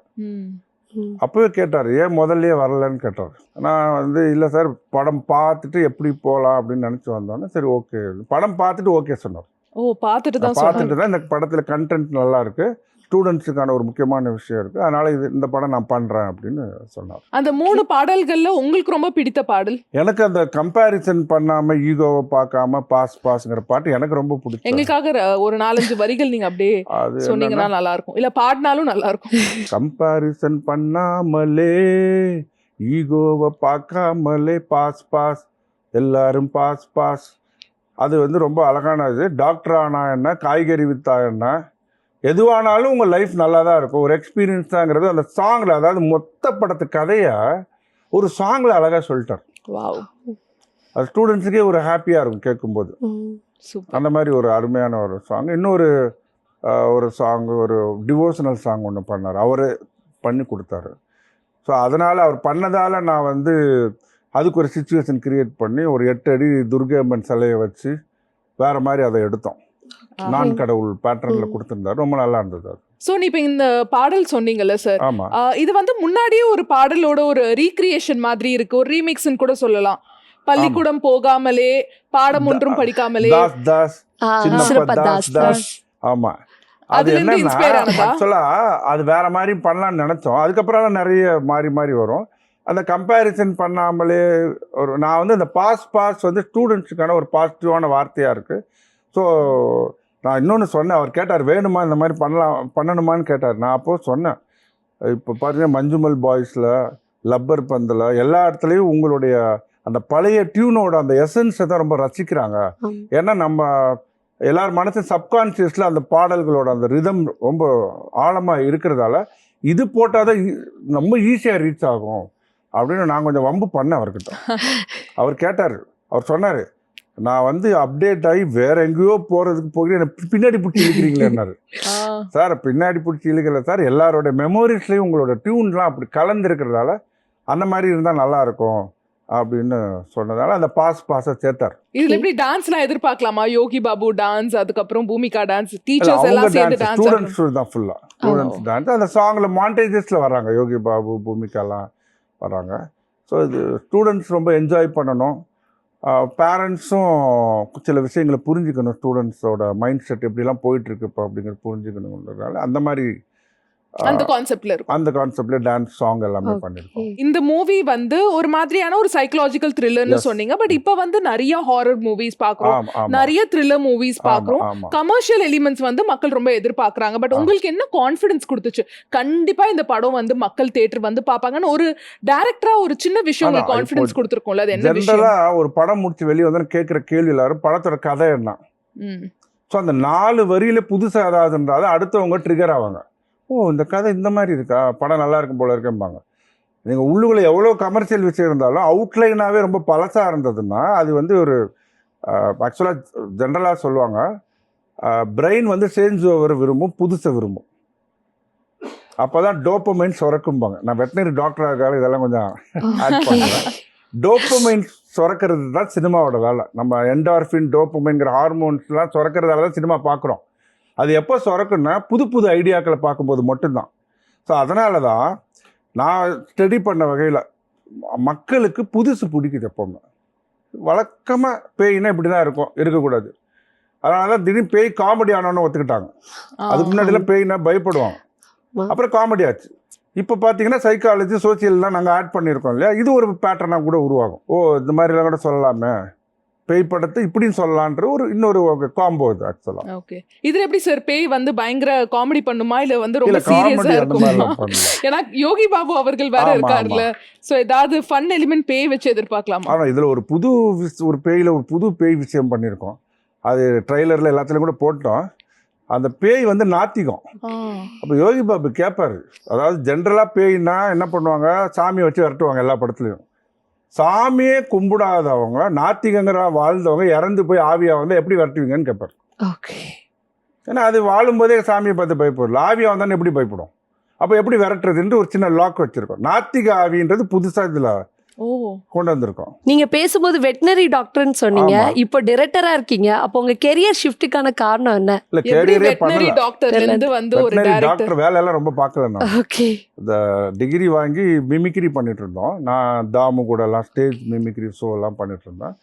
அப்பவே கேட்டார் ஏன் முதல்லயே வரலன்னு கேட்டார். நான் வந்து இல்லை சார் படம் பார்த்துட்டு எப்படி போகலாம் அப்படின்னு நினச்சி வந்தோன்னே சரி ஓகே, படம் பார்த்துட்டு ஓகே சொன்னார். பார்த்துட்டு தான் இந்த படத்தில் கண்டென்ட் நல்லா இருக்கு, ஸ்டூடெண்ட்ஸுக்கான ஒரு முக்கியமான விஷயம் இருக்குது, அதனால் இந்த படம் நான் பண்ணுறேன் அப்படின்னு சொன்னார். அந்த 3 பாடல்களில் உங்களுக்கு ரொம்ப பிடித்த பாடல்? எனக்கு அந்த கம்பேரிசன் பண்ணாமல் ஈகோவை பார்க்காம பாஸ்ங்கிற பாட்டு எனக்கு ரொம்ப பிடிக்கும். எங்களுக்காக ஒரு 4-5 வரிகள் நீங்கள் அப்படியே சொன்னீங்கன்னா நல்லா இருக்கும், இல்லை பாடினாலும் நல்லா இருக்கும். கம்பேரிசன் பண்ணாமலே ஈகோவை பார்க்காமலே பாஸ் எல்லாரும் பாஸ். அது வந்து ரொம்ப அழகானது. டாக்டர் ஆனா என்ன, காய்கறி வித்தா என்ன, எதுவானாலும் உங்கள் லைஃப் நல்லா தான் இருக்கும், ஒரு எக்ஸ்பீரியன்ஸ் தாங்கிறது அந்த சாங்கில். அதாவது மொத்த படத்து கதையை ஒரு சாங்கில் அழகாக சொல்லிட்டார். அது ஸ்டூடெண்ட்ஸுக்கே ஒரு ஹாப்பியாக இருக்கும் கேட்கும்போது. அந்த மாதிரி ஒரு அருமையான ஒரு சாங். இன்னொரு ஒரு சாங், ஒரு டிவோஷனல் சாங் ஒன்று பண்ணார், அவர் பண்ணி கொடுத்தாரு. ஸோ அதனால் அவர் பண்ணதால் நான் வந்து அதுக்கு ஒரு சிச்சுவேஷன் கிரியேட் பண்ணி ஒரு 8 அடி துர்கையம்மன் சிலையை வச்சு வேறு மாதிரி அதை எடுத்தோம். நான் கடவுள் பேட்டர்ன்ல கொடுத்திருந்தாரு, ரொம்ப நல்லா இருந்தது. ஸோ நீ இப்போ இந்த பாடல் சொன்னீங்கல்ல சார், ஆமா, இது வந்து முன்னாடியே ஒரு பாடலோட ஒரு ரீக்ரியேஷன் மாதிரி இருக்கு, ஒரு ரீமிக்ஸ்னு கூட சொல்லலாம். பள்ளிக்கூடம் போகாமலே பாடம் ஒன்றும் படிக்காமலே, தாஸ். ஆமா, அது என்னன்னா ஆக்சுவலா அது வேற மாதிரி பண்ணலாம்னு நினைச்சோம். அதுக்கப்புறம் நிறைய மாறி வரும். அந்த கம்பேரிசன் பண்ணாமலே ஒரு நான் வந்து இந்த பாஸ் வந்து ஸ்டூடெண்ட்ஸுக்கான ஒரு பாசிட்டிவான வார்த்தையாக இருக்குது. ஸோ நான் இன்னொன்று சொன்னேன், அவர் கேட்டார் வேணுமா இந்த மாதிரி பண்ணணுமான்னு கேட்டார். நான் அப்போது சொன்னேன், இப்போ பார்த்தீங்கன்னா மஞ்சுமல் பாய்ஸில், லப்பர் பந்தில், எல்லா இடத்துலையும் உங்களுடைய அந்த பழைய டியூனோட அந்த எசன்ஸை தான் ரொம்ப ரசிக்கிறாங்க. ஏன்னா நம்ம எல்லார் மனசு சப்கான்ஷியஸில் அந்த பாடல்களோட அந்த ரிதம் ரொம்ப ஆழமாக இருக்கிறதால இது போட்டால் தான் ரொம்ப ஈஸியாக ரீச் ஆகும் அப்படின்னு நான் கொஞ்சம் வம்பு பண்ணேன் அவர்கிட்ட. அவர் கேட்டார், அவர் சொன்னார் நான் வந்து அப்டேட் ஆகி வேற எங்கேயோ போகிறதுக்கு போகிறேன், எனக்கு பின்னாடி பிடிச்சி இழுக்கிறீங்களேன்னாரு. சார் பின்னாடி பிடிச்சி இழுக்கல சார், எல்லாரோட மெமோரிஸ்லேயும் உங்களோட டியூன்லாம் அப்படி கலந்துருக்கிறதால அந்த மாதிரி இருந்தால் நல்லாயிருக்கும் அப்படின்னு சொன்னதால அந்த பாஸை சேர்த்தார். இதுல எப்படி டான்ஸ்லாம் எதிர்பார்க்கலாமா? யோகி பாபு டான்ஸ், அதுக்கப்புறம் பூமிகா டான்ஸ், இல்ல, டீச்சர்ஸ் அவங்க எல்லாம் சேர்ந்து டான்ஸ் டான்ஸ். ஸ்டூடெண்ட்ஸ் தான் ஃபுல்லாக ஸ்டூடெண்ட்ஸ் டான்ஸ். அந்த சாங்கில் மாண்டேஜஸில் வர்றாங்க, யோகி பாபு பூமிகாலாம் வர்றாங்க. ஸோ இது ஸ்டூடெண்ட்ஸ் ரொம்ப என்ஜாய் பண்ணணும். பேரண்ட்ஸும் சில விஷயங்களை புரிஞ்சுக்கணும், ஸ்டூடெண்ட்ஸோட மைண்ட் செட் எப்படிலாம் போயிட்டுருக்கு இப்போ அப்படிங்கிறது புரிஞ்சுக்கணுன்றதுனால அந்த மாதிரி அந்த கான்செப்ட்ல இருக்கும். அந்த கான்செப்ட்ல டான்ஸ் சாங் எல்லாமே Okay. பண்ணியிருக்கோம். இந்த மூவி வந்து ஒரு மாதிரியான ஒரு சைக்கலாஜிக்கல் த்ரில்லர்னு Yes. சொன்னீங்க. பட் இப்ப வந்து நிறைய ஹாரர் மூவிஸ் பாக்குறோம், ஆமா ஆமா நிறைய த்ரில்லர் மூவிஸ் பாக்குறோம். ஆமா. கமர்ஷியல் எலிமெண்ட்ஸ் வந்து மக்கள் ரொம்ப எதிர்பார்க்கறாங்க. பட் உங்களுக்கு என்ன கான்ஃபிடன்ஸ் கொடுத்துச்சு கண்டிப்பா இந்த படம் வந்து மக்கள் தியேட்டர் வந்து பாப்பாங்கன்னு? ஒரு டைரக்டரா ஒரு சின்ன விஷயம் உங்களுக்கு அதான், கான்ஃபிடன்ஸ் இப்போ கொடுத்துருக்கோம்ல, அது என்ன ஜென்ரலா விஷயம்? ஒரு படம் முடிச்சு வெளியே வந்து கேட்குற கேள்வி எல்லாரும் படத்தோட கதை என்ன. ம். ஸோ அந்த 4 வரியில புதுசாக ஏதாவது இருந்தாலும் அடுத்தவங்க ட்ரிகர் ஆவாங்க. ஓ, இந்த கதை இந்த மாதிரி இருக்கா, படம் நல்லா இருக்கும் போல இருக்கும்பாங்க. நீங்கள் உள்ளுக்குள்ள எவ்வளோ கமர்ஷியல் விஷயம் இருந்தாலும் அவுட்லைனாகவே ரொம்ப பழசாக இருந்ததுன்னா அது வந்து ஒரு ஆக்சுவலாக ஜென்ரலாக சொல்லுவாங்க, பிரெயின் வந்து சேஞ்ச் ஓவர் விரும்பும், புதுசை விரும்பும். அப்போ தான் டோப்பமைன் சுரக்கும்பாங்க. நான் வெட்டினரி டாக்டராக இருக்காலும் இதெல்லாம் கொஞ்சம் ஆட் பண்ணுவேன். டோப்பமைன் சுரக்கிறது தான் சினிமாவோட வேலை. நம்ம என்டார்ஃபின் டோப்பமைன்கிற ஹார்மோன்ஸ்லாம் சுரக்கிறதால தான் சினிமா பார்க்குறோம். அது எப்போ சுரக்குன்னா புது புது ஐடியாக்களை பார்க்கும்போது மட்டும்தான். ஸோ அதனால தான் நான் ஸ்டடி பண்ண வகையில் மக்களுக்கு புதுசு பிடிக்குது. எப்போவுமே வழக்கமாக பேய்னா இப்படி தான் இருக்கும், இருக்கக்கூடாது. அதனால தான் திடீர்னு பேய் காமெடி ஆனோன்னு ஒத்துக்கிட்டாங்க. அதுக்கு முன்னாடிலாம் பேய்னா பயப்படுவாங்க, அப்புறம் காமெடி ஆச்சு. இப்போ பார்த்தீங்கன்னா சைக்காலஜி சோசியல்லாம் நாங்கள் ஆட் பண்ணியிருக்கோம் இல்லையா, இது ஒரு பேட்டர்னாக கூட உருவாகும். ஓ, இந்த மாதிரிலாம் கூட சொல்லலாமே, பேய் படத்தை இப்படின்னு சொல்லலான்ற ஒரு இன்னொரு காம்போ இது ஆக்சுவலாக. ஓகே, இதுல எப்படி சார் பேய் வந்து பயங்கர காமெடி பண்ணுமா இல்ல வந்து ரொம்ப இல்லை, சீரியஸா காமெடி அந்த இருக்குமா? மாதிரிலாம் பண்ணல. ஏன்னா யோகி பாபு அவர்கள் வேற ஆமா, இருக்காருல்ல, சோ ஏதாவது ஃபன் எலிமெண்ட் பேய் வச்சு எதிர்பார்க்கலாமா? ஆனால் இதில் ஒரு புது ஒரு பேயில் ஒரு புது பேய் விஷயம் பண்ணியிருக்கோம். அது ட்ரெய்லரில் எல்லாத்துலேயும் கூட போட்டோம். அந்த பேய் வந்து நாத்திகம். அப்போ யோகி பாபு கேட்பாரு, அதாவது ஜென்ரலாக பேய்னா என்ன பண்ணுவாங்க, சாமியை வச்சு விரட்டுவாங்க எல்லா படத்துலையும். சாமியே கும்பிடாதவங்க, நாத்திகங்கிற வாழ்ந்தவங்க இறந்து போய் ஆவியாக வந்து எப்படி விரட்டுவீங்கன்னு கேட்பார். ஓகே. ஏன்னா அது வாழும்போதே சாமியை பார்த்து பயப்படல, ஆவியாக வந்தானே எப்படி பயப்படும், அப்போ எப்படி விரட்டுறதுன்ட்டு ஒரு சின்ன லாக் வச்சுருக்கோம். நாத்திக ஆவின்றது புதுசாக இதில் கொண்டு வந்திருக்கோம். நீங்க பேசும்போது வெட்டினரி டாக்டர்னு சொன்னீங்க, ஆமா. இப்போ டைரக்டரா இருக்கீங்க. அப்போ உங்க கெரியர் ஷிஃப்ட்டுக்கான காரணம் என்ன? இல்லை, எப்படி கேரியரே வெட்டினரி பண்ணல. டாக்டர்ல இருந்து வந்து ஒரு வெட்டினரி டைரக்டர்? டாக்டர் வேலையெல்லாம் ரொம்ப பார்க்கல. நான் ஓகே. இந்த டிகிரி வாங்கி மிமிக்ரி பண்ணிட்டு இருந்தோம். நான் தாமு கூட எல்லாம் ஸ்டேஜ் மிமிக்ரி ஷோ எல்லாம் பண்ணிட்டு இருந்தேன்.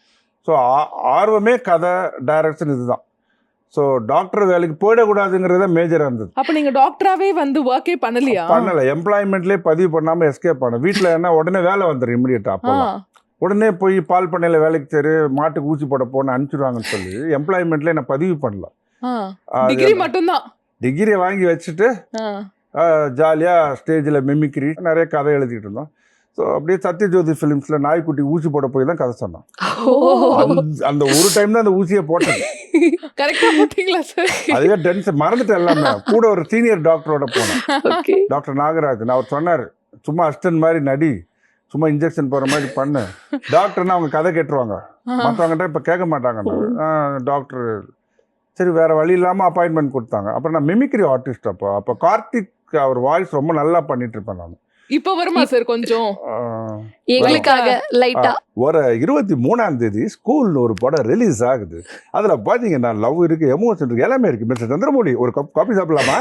ஸோ ஆர்வமே கதை டைரக்ஷன் இதுதான். ஸோ டாக்டர் வேலைக்கு போயிடக்கூடாதுங்கிறத மேஜராக இருந்தது. அப்ப நீங்க டாக்டராவே வந்து ஒர்க்கே பண்ணலையா? பண்ணல, எம்ப்ளாய்மெண்ட்லேயே பதிவு பண்ணாமல் எஸ்கேப் பண்ண. வீட்டில் என்ன உடனே வேலை வந்துடும் இம்மிடியட்டாக. அப்போ உடனே போய் பால் பண்ணையில் வேலைக்கு சரி, மாட்டுக்கு ஊசி போட போன்னு அனுப்பிச்சிடுவாங்கன்னு சொல்லி எம்ப்ளாய்மெண்ட்லேயே நான் பதிவு பண்ணல. டிகிரி மட்டும்தான். டிகிரியை வாங்கி வச்சுட்டு ஜாலியாக ஸ்டேஜில் மிமிக்ரி நிறைய கதை எழுதிட்டு இருந்தோம். ஸோ அப்படியே சத்யஜோதி ஃபிலிம்ஸில் நாய்க்குட்டி ஊசி போட போய் தான் கதை சொன்னான். அந்த ஒரு டைம் தான் அந்த ஊசியை போட்டேன். கரெக்டா போட்டீங்களா சார்? அதுவே டென்ஷன் மறந்துட்டு எல்லாமே. கூட ஒரு சீனியர் டாக்டரோட போனேன், ஓகே. டாக்டர் நாகராஜன். அவர் சொன்னார், சும்மா அசிஸ்டன்ட் மாதிரி நடி, சும்மா இன்ஜெக்ஷன் போகிற மாதிரி பண்ணு. டாக்டர்னா அவங்க கதை கேட்டுருவாங்க, மற்றவங்ககிட்ட இப்போ கேட்க மாட்டாங்க. டாக்டர் சரி, வேறு வழி இல்லாமல் அப்பாயின்மெண்ட் கொடுத்தாங்க. அப்புறம் நான் மிமிக்ரி ஆர்டிஸ்ட். அப்போ கார்த்திக் அவர் வாய்ஸ் ரொம்ப நல்லா பண்ணிட்டு இருப்பேன் நான். இப்ப வருமா சார் கொஞ்சம் எங்களுக்காக லைட்டா? ஒரு 23ஆம் தேதி ஸ்கூல்னு ஒரு படம் ரிலீஸ் ஆகுது. அதில் பார்த்தீங்கன்னா லவ் இருக்கு, எமோஷன் இருக்கு, எல்லாமே இருக்கு. மிஸ்டர் சந்திரமௌலி, ஒரு காப்பி சாப்பிடலாமா?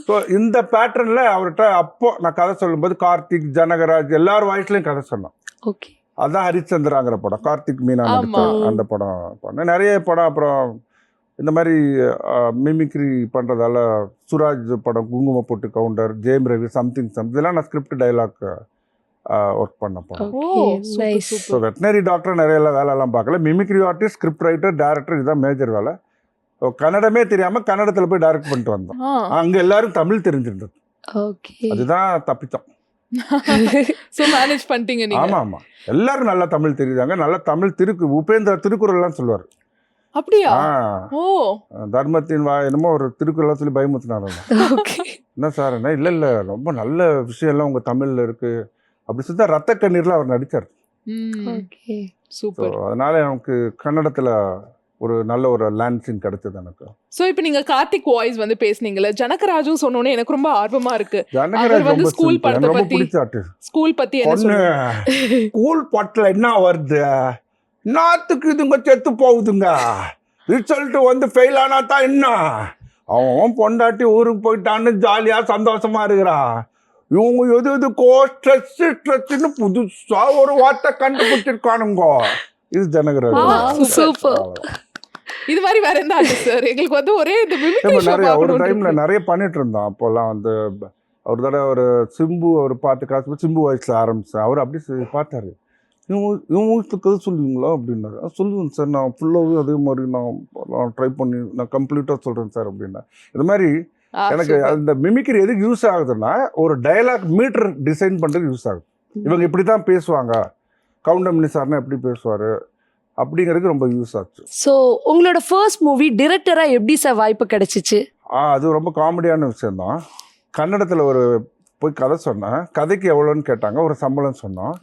ஸோ இந்த பேட்டர்னில் அவர்கிட்ட அப்போ நான் கதை சொல்லும்போது கார்த்திக், ஜனகராஜ் எல்லார் வாய்ஸ்லையும் கதை சொன்னேன். ஓகே. அதுதான் ஹரிச்சந்திராங்கிற படம், கார்த்திக் மீனா நடித்த அந்த படம் பண்ணேன். நிறைய படம். அப்புறம் இந்த மாதிரி மிமிக்ரி பண்ணுறதால சுராஜ் படம், குங்கும போட்டு கவுண்டர், ஜெயம் ரவி, சம்திங் இதெல்லாம் நான் ஸ்கிரிப்ட் டைலாக் ஒர்க் பண்ண போனேன். ஸோ வெட்டினரி டாக்டர் நிறைய வேலையெல்லாம் பார்க்கல. Mimicry artist, script writer, director, இதுதான் மேஜர் வேலை. கன்னடமே தெரியாமல் கன்னடத்தில் போய் டைரக்ட் பண்ணிட்டு வந்தோம். அங்கே எல்லாரும் தமிழ் தெரிஞ்சிருந்தது, அதுதான் தப்பித்தோம். மேனேஜ் பண்ணிட்டீங்க நீங்க? ஆமாம் ஆமாம், எல்லாரும் நல்லா தமிழ் தெரியுதாங்க. நல்லா தமிழ் உபேந்திர திருக்குறள்லாம் சொல்லுவார். அப்படியா? தர்மத்தின் என்னமோ ஒரு திருக்குறள் சொல்லி பயமுத்தினார். என்ன சார்? என்ன இல்லை இல்லை, ரொம்ப நல்ல விஷயம் எல்லாம் உங்க தமிழ்ல இருக்கு அப்படி சொல்லி ரத்த கண்ணீர்ல அவர் நடிச்சார். சூப்பர். அதனால எனக்கு கன்னடத்துல ஒரு நல்ல ஒரு லேண்ட் சீன் கிடைச்சது எனக்கு. சோ இப்போ நீங்க கார்த்திக் வாய்ஸ் வந்து பேசுனீங்கல்ல, ஜனகராஜும் சொன்னோனே எனக்கு ரொம்ப ஆர்வமா இருக்கு. ஜனகராஜ் அவர் வந்து ரொம்ப ஸ்கூல் simple. படத்தை எனக்கு ரொம்ப பத்தி பிடிச்ச ஆர்டிஸ்ட். ஸ்கூல் பத்தி என்ன பொண்ணு சொல்லுங்க? ஸ்கூல் பட்டில் என்ன வருது, நாத்துக்கு இதுங்க செத்து போகுதுங்க, ரிசல்ட் வந்து ஃபெயில் ஆனா தான் என்ன, அவன் பொண்டாட்டி ஊருக்கு போயிட்டான்னு ஜாலியா சந்தோஷமா இருக்கிறான். இவங்க எதுக்கோ ஸ்ட்ரெஸ்ன்னு புதுசா ஒரு வார்த்தை கண்டுபிடிச்சிருக்கானுங்க. இது ஜனகராஜ். சூப்பர். இது மாதிரி வேற எந்த ஆர்டிஸ்ட் சார்? எங்களுக்கு வந்து ஒரே இந்த மிமிக்ரி ஷோ நிறைய ஒரு பார்க்கணும். டைம்ல நிறைய பண்ணிட்டு இருந்தோம். அப்போல்லாம் வந்து ஒரு தடவை ஒரு சிம்பு அவர் பார்த்து காசு சிம்பு வயசுல ஆரம்பிச்சேன். அவர் அப்படி பார்த்தாரு, இவங்களுக்கு கதை சொல்லுவீங்களா அப்படின்னாரு. சொல்லுவேன் சார், நான் ஃபுல்லாகவே அதே மாதிரி நான் ட்ரை பண்ணி நான் கம்ப்ளீட்டாக சொல்கிறேன் சார் அப்படின்னா. இது மாதிரி எனக்கு அந்த மிமிக்ரி எதுக்கு யூஸ் ஆகுதுன்னா, ஒரு டயலாக் மீட்டர் டிசைன் பண்ணுறதுக்கு யூஸ் ஆகுது. இவங்க இப்படி தான் பேசுவாங்க, கவுண்டமணி சார்னா எப்படி பேசுவார் அப்படிங்கிறதுக்கு ரொம்ப யூஸ் ஆச்சு. ஸோ உங்களோட ஃபர்ஸ்ட் மூவி டிரெக்டரா எப்படி சார் வாய்ப்பு கிடைச்சிச்சு? அது ரொம்ப காமெடியான விஷயம்தான். கன்னடத்தில் ஒரு போய் கதை சொன்னேன், கதைக்கு எவ்வளோன்னு கேட்டாங்க, ஒரு சம்பளம் சொன்னோம்.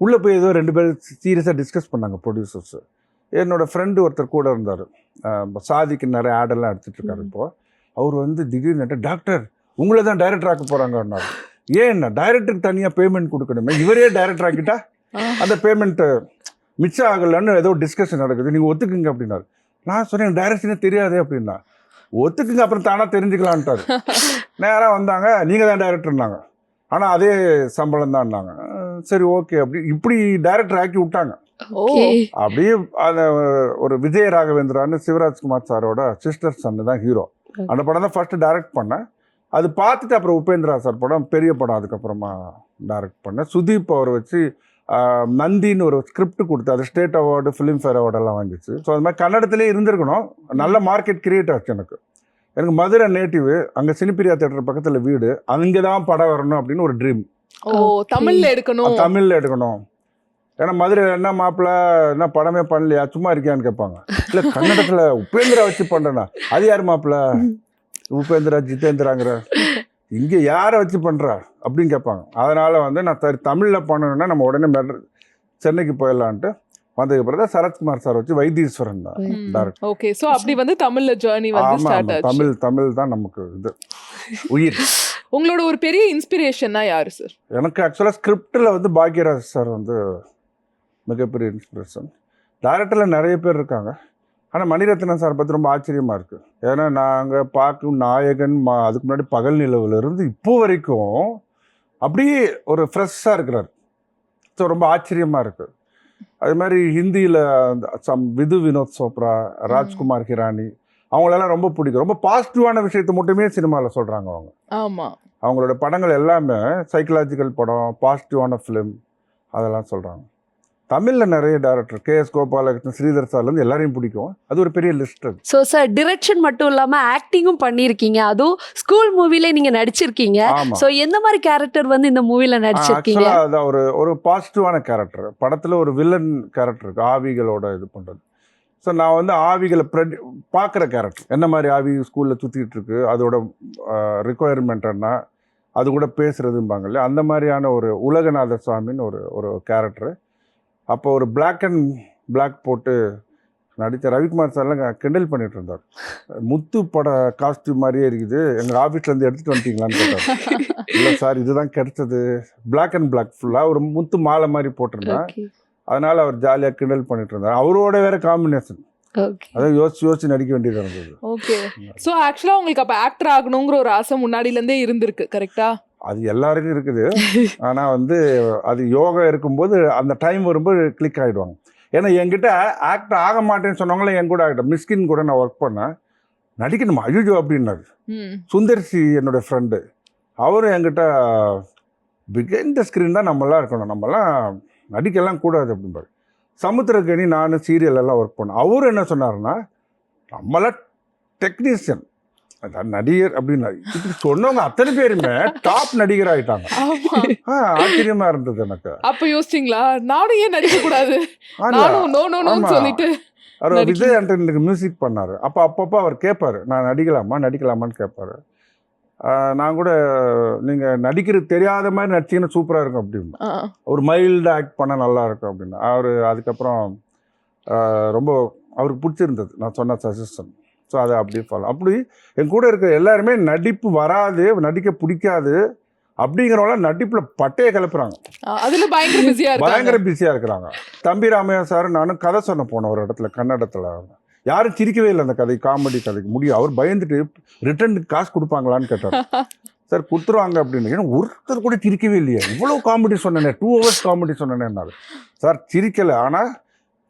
உள்ளே போய் ஏதோ 2 பேர் சீரியஸாக டிஸ்கஸ் பண்ணாங்க ப்ரொடியூசர்ஸ். என்னோடய ஃப்ரெண்டு ஒருத்தர் கூட இருந்தார், சாதிக்கு நிறைய ஆடெல்லாம் எடுத்துகிட்டு இருக்காரு. இப்போது அவர் வந்து திடீர்னு டாக்டர் உங்களை தான் டைரக்டர் ஆக்க போகிறாங்கன்னாரு. ஏன்னா டைரக்டருக்கு தனியாக பேமெண்ட் கொடுக்கணுமே, இவரே டைரக்டர் ஆக்கிட்டா அந்த பேமெண்ட்டு மிச்சம் ஆகலன்னு ஏதோ டிஸ்கஷன் நடக்குது, நீங்கள் ஒத்துக்குங்க அப்படின்னாரு. நான் சொன்னேன் டைரக்ஷனே தெரியாதே அப்படின்னா. ஒத்துக்குங்க அப்புறம் தானாக தெரிஞ்சுக்கலான்ட்டாரு. நேராக வந்தாங்க, நீங்கள் தான் டைரக்டர்னாங்க, ஆனால் அதே சம்பளம் தான்னாங்க. சரி ஓகே இப்படி டைரக்டர் ஆக்கி விட்டாங்க. அப்படியே அந்த ஒரு விஜய ராகவேந்திரான்னு சிவராஜ்குமார் சாரோட சிஸ்டர் சன்னு தான் ஹீரோ. அந்த படம் தான் ஃபர்ஸ்ட் டைரக்ட் பண்ணேன். அது பார்த்துட்டு அப்புறம் உபேந்திரா சார் படம், பெரிய படம் அதுக்கப்புறமா டைரக்ட் பண்ணேன். சுதீப் அவரை வச்சு நந்தின்னு ஒரு ஸ்கிரிப்ட் கொடுத்து அது ஸ்டேட் அவார்டு, ஃபிலிம்ஃபேர் அவார்டெல்லாம் வாங்கிச்சு. ஸோ அது மாதிரி கன்னடத்திலே இருந்திருக்கணும். நல்ல மார்க்கெட் கிரியேட் ஆச்சு எனக்கு. எனக்கு மதுரை நேட்டிவ், அங்கே சினிப்பிரியா தேட்டர் பக்கத்தில் வீடு, அங்கே தான் படம் வரணும் அப்படின்னு ஒரு ட்ரீம். தமிழ்ல எடுக்கணும். ஏன்னா மதுரை என்ன மாப்பிள்ள என்ன படமே பண்ணலையா, சும்மா இருக்கியான்னு கேட்பாங்க. இல்லை கன்னடத்தில் உபேந்திரா வச்சு பண்ணுறேன்னா, அது யார் மாப்பிள்ள, உபேந்திரா ஜிதேந்திராங்கிற, இங்கே யாரை வச்சு பண்ணுறா அப்படின்னு கேட்பாங்க. அதனால் வந்து நான் தமிழில் பண்ணணுன்னா நம்ம உடனே சென்னைக்கு போயிடலான்ட்டு வந்ததுக்கு தான் சரத்குமார் சார் வச்சு வைத்தீஸ்வரன் தான் டைரக்டர். ஓகே, சோ அப்படி வந்து தமிழ்ல ஜர்னி வந்து ஸ்டார்ட் ஆச்சு. தமிழ் தான் நமக்கு இது உயிர். உங்களோட ஒரு பெரிய இன்ஸ்பிரேஷன்னா யாரு சார்? எனக்கு ஆக்சுவலாக ஸ்கிரிப்டில் வந்து பாக்யராஜ் சார் வந்து மிகப்பெரிய இன்ஸ்பிரேஷன். டைரக்டரில் நிறைய பேர் இருக்காங்க, ஆனால் மணிரத்னம் சார் பற்றி ரொம்ப ஆச்சரியமாக இருக்குது. ஏன்னா நாங்கள் பார்க்கும் நாயகன் அதுக்கு முன்னாடி பகல் நிலவுலேருந்து இப்போ வரைக்கும் அப்படியே ஒரு ஃப்ரெஷ்ஷாக இருக்கிறார். ஸோ ரொம்ப ஆச்சரியமாக இருக்குது. அது மாதிரி ஹிந்தியில் விது வினோத் சோப்ரா, ராஜ்குமார் ஹிரானி, அவங்களெல்லாம் ரொம்ப பிடிக்கும். ரொம்ப பாசிட்டிவான விஷயத்தை மட்டுமே சினிமாவில் சொல்கிறாங்க அவங்க. ஆமாம், அவங்களோட படங்கள் எல்லாமே சைக்கலாஜிக்கல் படம், பாசிட்டிவான ஃபிலிம் அதெல்லாம் சொல்கிறாங்க. தமிழில் நிறைய டேரக்டர் கேஎஸ் கோபாலகிருஷ்ணன், ஸ்ரீதர் சார்லேருந்து எல்லாரையும் பிடிக்கும். அது ஒரு பெரிய லிஸ்ட். ஸோ சார் டிரெக்ஷன் மட்டும் இல்லாமல் ஆக்டிங்கும் பண்ணியிருக்கீங்க, அதுவும் ஸ்கூல் மூவில நீங்கள் நடிச்சிருக்கீங்க. ஸோ எந்த மாதிரி கேரக்டர் வந்து இந்த மூவியில் நடிச்சிருக்கீங்க? அதான் ஒரு பாசிட்டிவான கேரக்டர். படத்தில் ஒரு வில்லன் கேரக்டர் இருக்குது, ஆவிகளோட இது பண்ணுறது. ஸோ நான் வந்து ஆவிகளை பார்க்குற கேரக்டர், என்ன மாதிரி ஆவி ஸ்கூலில் சுற்றிட்டு இருக்கு, அதோட ரிக்குவயர்மெண்ட் என்ன, அது கூட பேசுகிறதும்பாங்க இல்லையா, அந்த மாதிரியான ஒரு உலகநாத சுவாமின்னு ஒரு கேரக்டர். அப்போ ஒரு பிளாக் அண்ட் பிளாக் போட்டு நடித்த ரவிக்குமார் சார்லாம் கிண்டல் பண்ணிட்டு இருந்தார். முத்து பட காஸ்டியூம் மாதிரியே இருக்குது, எங்கள் ஆஃபீஸ்லேருந்து எடுத்துகிட்டு வந்துட்டீங்களான்னு கேட்டார். இல்லை சார் இதுதான் கிடைச்சது, பிளாக் அண்ட் பிளாக் ஃபுல்லாக ஒரு முத்து மாலை மாதிரி போட்டிருந்தேன். அதனால் அவர் ஜாலியாக கிண்டல் பண்ணிட்டு இருந்தார். அவரோட வேற காம்பினேஷன், அதான் யோசிச்சு நடிக்க வேண்டியது இருந்தது. ஓகே, ஸோ ஆக்சுவலாக உங்களுக்கு அப்போ ஆக்டர் ஆகணுங்கிற ஒரு ஆசை முன்னாடியிலேருந்தே இருந்திருக்கு, கரெக்டா? அது எல்லாருக்கும் இருக்குது. ஆனால் வந்து அது யோகா இருக்கும்போது அந்த டைம் வரும்போது கிளிக் ஆகிடுவாங்க. ஏன்னா என்கிட்ட ஆக்டர் ஆக மாட்டேன்னு சொன்னவங்களே என் கூட ஆகிட்டேன். மிஸ்கின் கூட நான் ஒர்க் பண்ணேன், நடிக்கணுமா அய்யோ அப்படின்னாரு. சுந்தர்சி என்னோடய ஃப்ரெண்டு, அவரும் என்கிட்ட பிகைண்ட் த ஸ்க்ரீன் தான் நம்மளாம் இருக்கணும், நம்மலாம் நடிக்கலாம் கூடாது அப்படின்பாரு. சமுத்திரக்கனி நான் சீரியல் எல்லாம் ஒர்க் பண்ணேன். அவரும் என்ன சொன்னார்னா, நம்மளாம் டெக்னீஷியன் நடிகர் அப்படின்னாரு. இப்படி சொன்னவங்க அத்தனை பேருமே டாப் நடிகர் ஆகிட்டாங்க. ஆச்சரியமா இருந்தது எனக்கு. அப்போ யோசிச்சிங்களா நானும் ஏன் நடிக்க கூடாது, சொல்லிட்டு அவர் விஜய் ஆண்டனுக்கு மியூசிக் பண்ணாரு. அப்பப்போ அவர் கேட்பாரு, நான் நடிக்கலாமான்னு கேட்பாரு. நான் கூட நீங்கள் நடிக்கிறது தெரியாத மாதிரி நடிச்சிங்கன்னா சூப்பராக இருக்கும் அப்படின்னு, ஒரு மைல்டாக ஆக்ட் பண்ணால் நல்லா இருக்கும் அப்படின்னு. அவர் அதுக்கப்புறம் ரொம்ப அவருக்கு பிடிச்சிருந்தது நான் சொன்ன சஜஷன். ஸோ அதை அப்படியே ஃபாலோ. அப்படி என் கூட இருக்கிற எல்லாருமே நடிப்பு வராது, நடிக்க பிடிக்காது அப்படிங்கிறவங்களாம் நடிப்பில் பட்டையை கிளப்புறாங்க, அதுல பயங்கர பிஸியா இருக்கு. பயங்கர பிஸியாக இருக்கிறாங்க. தம்பி ராமையா சார் நானும் கதை சொன்ன போனேன் ஒரு இடத்துல, கன்னடத்தில். யாரும் சிரிக்கவே இல்லை அந்த கதை, காமெடி கதைக்கு முடியும். அவர் பயந்துட்டு ரிட்டர்னுக்கு காசு கொடுப்பாங்களான்னு கேட்டார். சார் கொடுத்துருவாங்க அப்படின்னு. ஏன்னா ஒருத்தர் கூட சிரிக்கவே இல்லையே, இவ்வளோ காமெடி சொன்னேனே, 2 hours காமெடி சொன்னேன்னாரு. சார் சிரிக்கலை, ஆனால்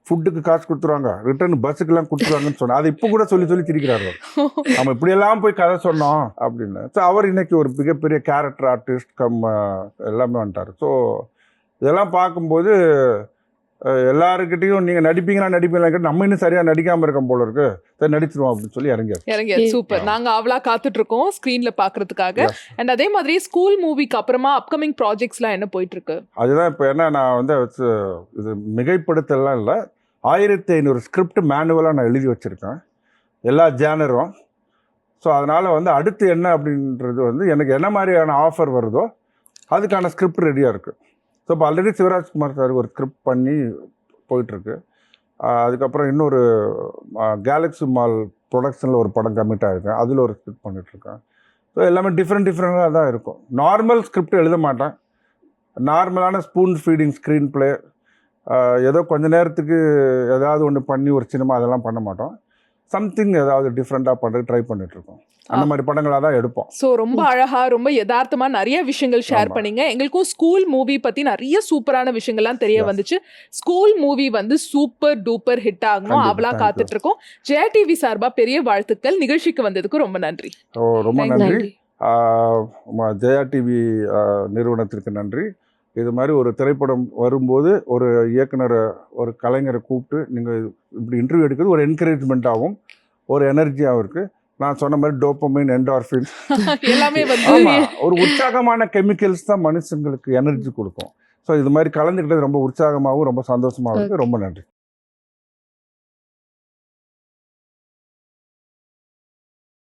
ஃபுட்டுக்கு காசு கொடுத்துருவாங்க, ரிட்டர்ன் பஸ்ஸுக்கெல்லாம் கொடுத்துருவாங்கன்னு சொன்னேன். அது இப்போ கூட சொல்லி சொல்லி சிரிக்கிறாரு. நம்ம இப்படியெல்லாம் போய் கதை சொன்னோம் அப்படின்னு. ஸோ அவர் இன்னைக்கு ஒரு மிகப்பெரிய கேரக்டர் ஆர்டிஸ்ட் எல்லாமே வந்துட்டார். ஸோ இதெல்லாம் பார்க்கும்போது எல்லாருக்கிட்டையும் நீங்கள் நடிப்பீங்களா நம்ம இன்னும் சரியாக நடிக்காமல் இருக்கோம் போல இருக்கு, சரி நடிச்சிருவோம் அப்படின்னு சொல்லி இறங்கியாச்சு. சூப்பர். நாங்க அவளா காத்துட்டு இருக்கோம் ஸ்கிரீன்ல பாக்குறதுக்காக. அண்ட் அதே மாதிரி ஸ்கூல் மூவிக்கு அப்புறமா அப்கமிங் ப்ராஜெக்ட்ஸ்லாம் என்ன போயிட்டு இருக்கு? அதுதான் இப்போ என்ன, நான் வந்து இது மிகைப்படுத்தலாம் இல்லை, 1500 ஸ்கிரிப்ட் மேனுவலாக நான் எழுதி வச்சுருக்கேன், எல்லா ஜேனரும். ஸோ அதனால் வந்து அடுத்து என்ன அப்படின்றது வந்து எனக்கு என்ன மாதிரியான ஆஃபர் வருதோ அதுக்கான ஸ்கிரிப்ட் ரெடியாக இருக்குது. ஸோ இப்போ ஆல்ரெடி சிவராஜ்குமார் சார் ஒரு ஸ்கிரிப்ட் பண்ணி போயிட்டுருக்கு. அதுக்கப்புறம் இன்னொரு கேலக்ஸி மால் ப்ரொடக்ஷனில் ஒரு படம் கமிட் ஆகிருக்கேன், அதில் ஒரு ஸ்கிரிப்ட் பண்ணிகிட்ருக்கேன். ஸோ எல்லாமே டிஃப்ரெண்ட்டாக தான் இருக்கும். நார்மல் ஸ்கிரிப்ட் எழுத மாட்டேன், நார்மலான ஸ்பூன் ஃபீடிங் ஸ்க்ரீன் ப்ளே, ஏதோ கொஞ்ச நேரத்துக்கு ஏதாவது ஒன்று பண்ணி ஒரு சினிமா அதெல்லாம் பண்ண மாட்டோம். சம்திங் ஏதாவது டிஃப்ரெண்ட்டாக பண்ணுறது ட்ரை பண்ணிகிட்ருக்கோம். அந்த மாதிரி படங்களாக தான் எடுப்போம். ஸோ ரொம்ப அழகா, ரொம்ப யதார்த்தமா நிறைய விஷயங்கள் ஷேர் பண்ணீங்க. எங்களுக்கும் ஸ்கூல் மூவி பத்தி நிறைய சூப்பரான விஷயங்கள்லாம் தெரிய வந்துச்சு. ஸ்கூல் மூவி வந்து சூப்பர் டூப்பர் ஹிட் ஆகணும், அவளா காத்துட்டு இருக்கோம். ஜெயா டிவி சார்பா பெரிய வாழ்த்துக்கள். நிகழ்ச்சிக்கு வந்ததுக்கு ரொம்ப நன்றி. ரொம்ப நன்றி. ஜெயா டிவி நிறுவனத்திற்கு நன்றி. இது மாதிரி ஒரு திரைப்படம் வரும்போது ஒரு இயக்குனரை, ஒரு கலைஞரை கூப்பிட்டு நீங்கள் இப்படி இன்டர்வியூ எடுக்கிறது ஒரு என்கரேஜ்மெண்ட்டாகவும் ஒரு எனர்ஜியாகவும் இருக்குது. நான் சொன்ன மாதிரி டோப்பமைன், என்டார்ஃபின் எல்லாமே ஒரு உற்சாகமான கெமிக்கல்ஸ் தான் மனுஷங்களுக்கு எனர்ஜி கொடுக்கும். ஸோ இது மாதிரி கலந்துக்கிட்டது ரொம்ப உற்சாகமாகவும் ரொம்ப சந்தோஷமாகவும் இருக்குது. ரொம்ப நன்றி.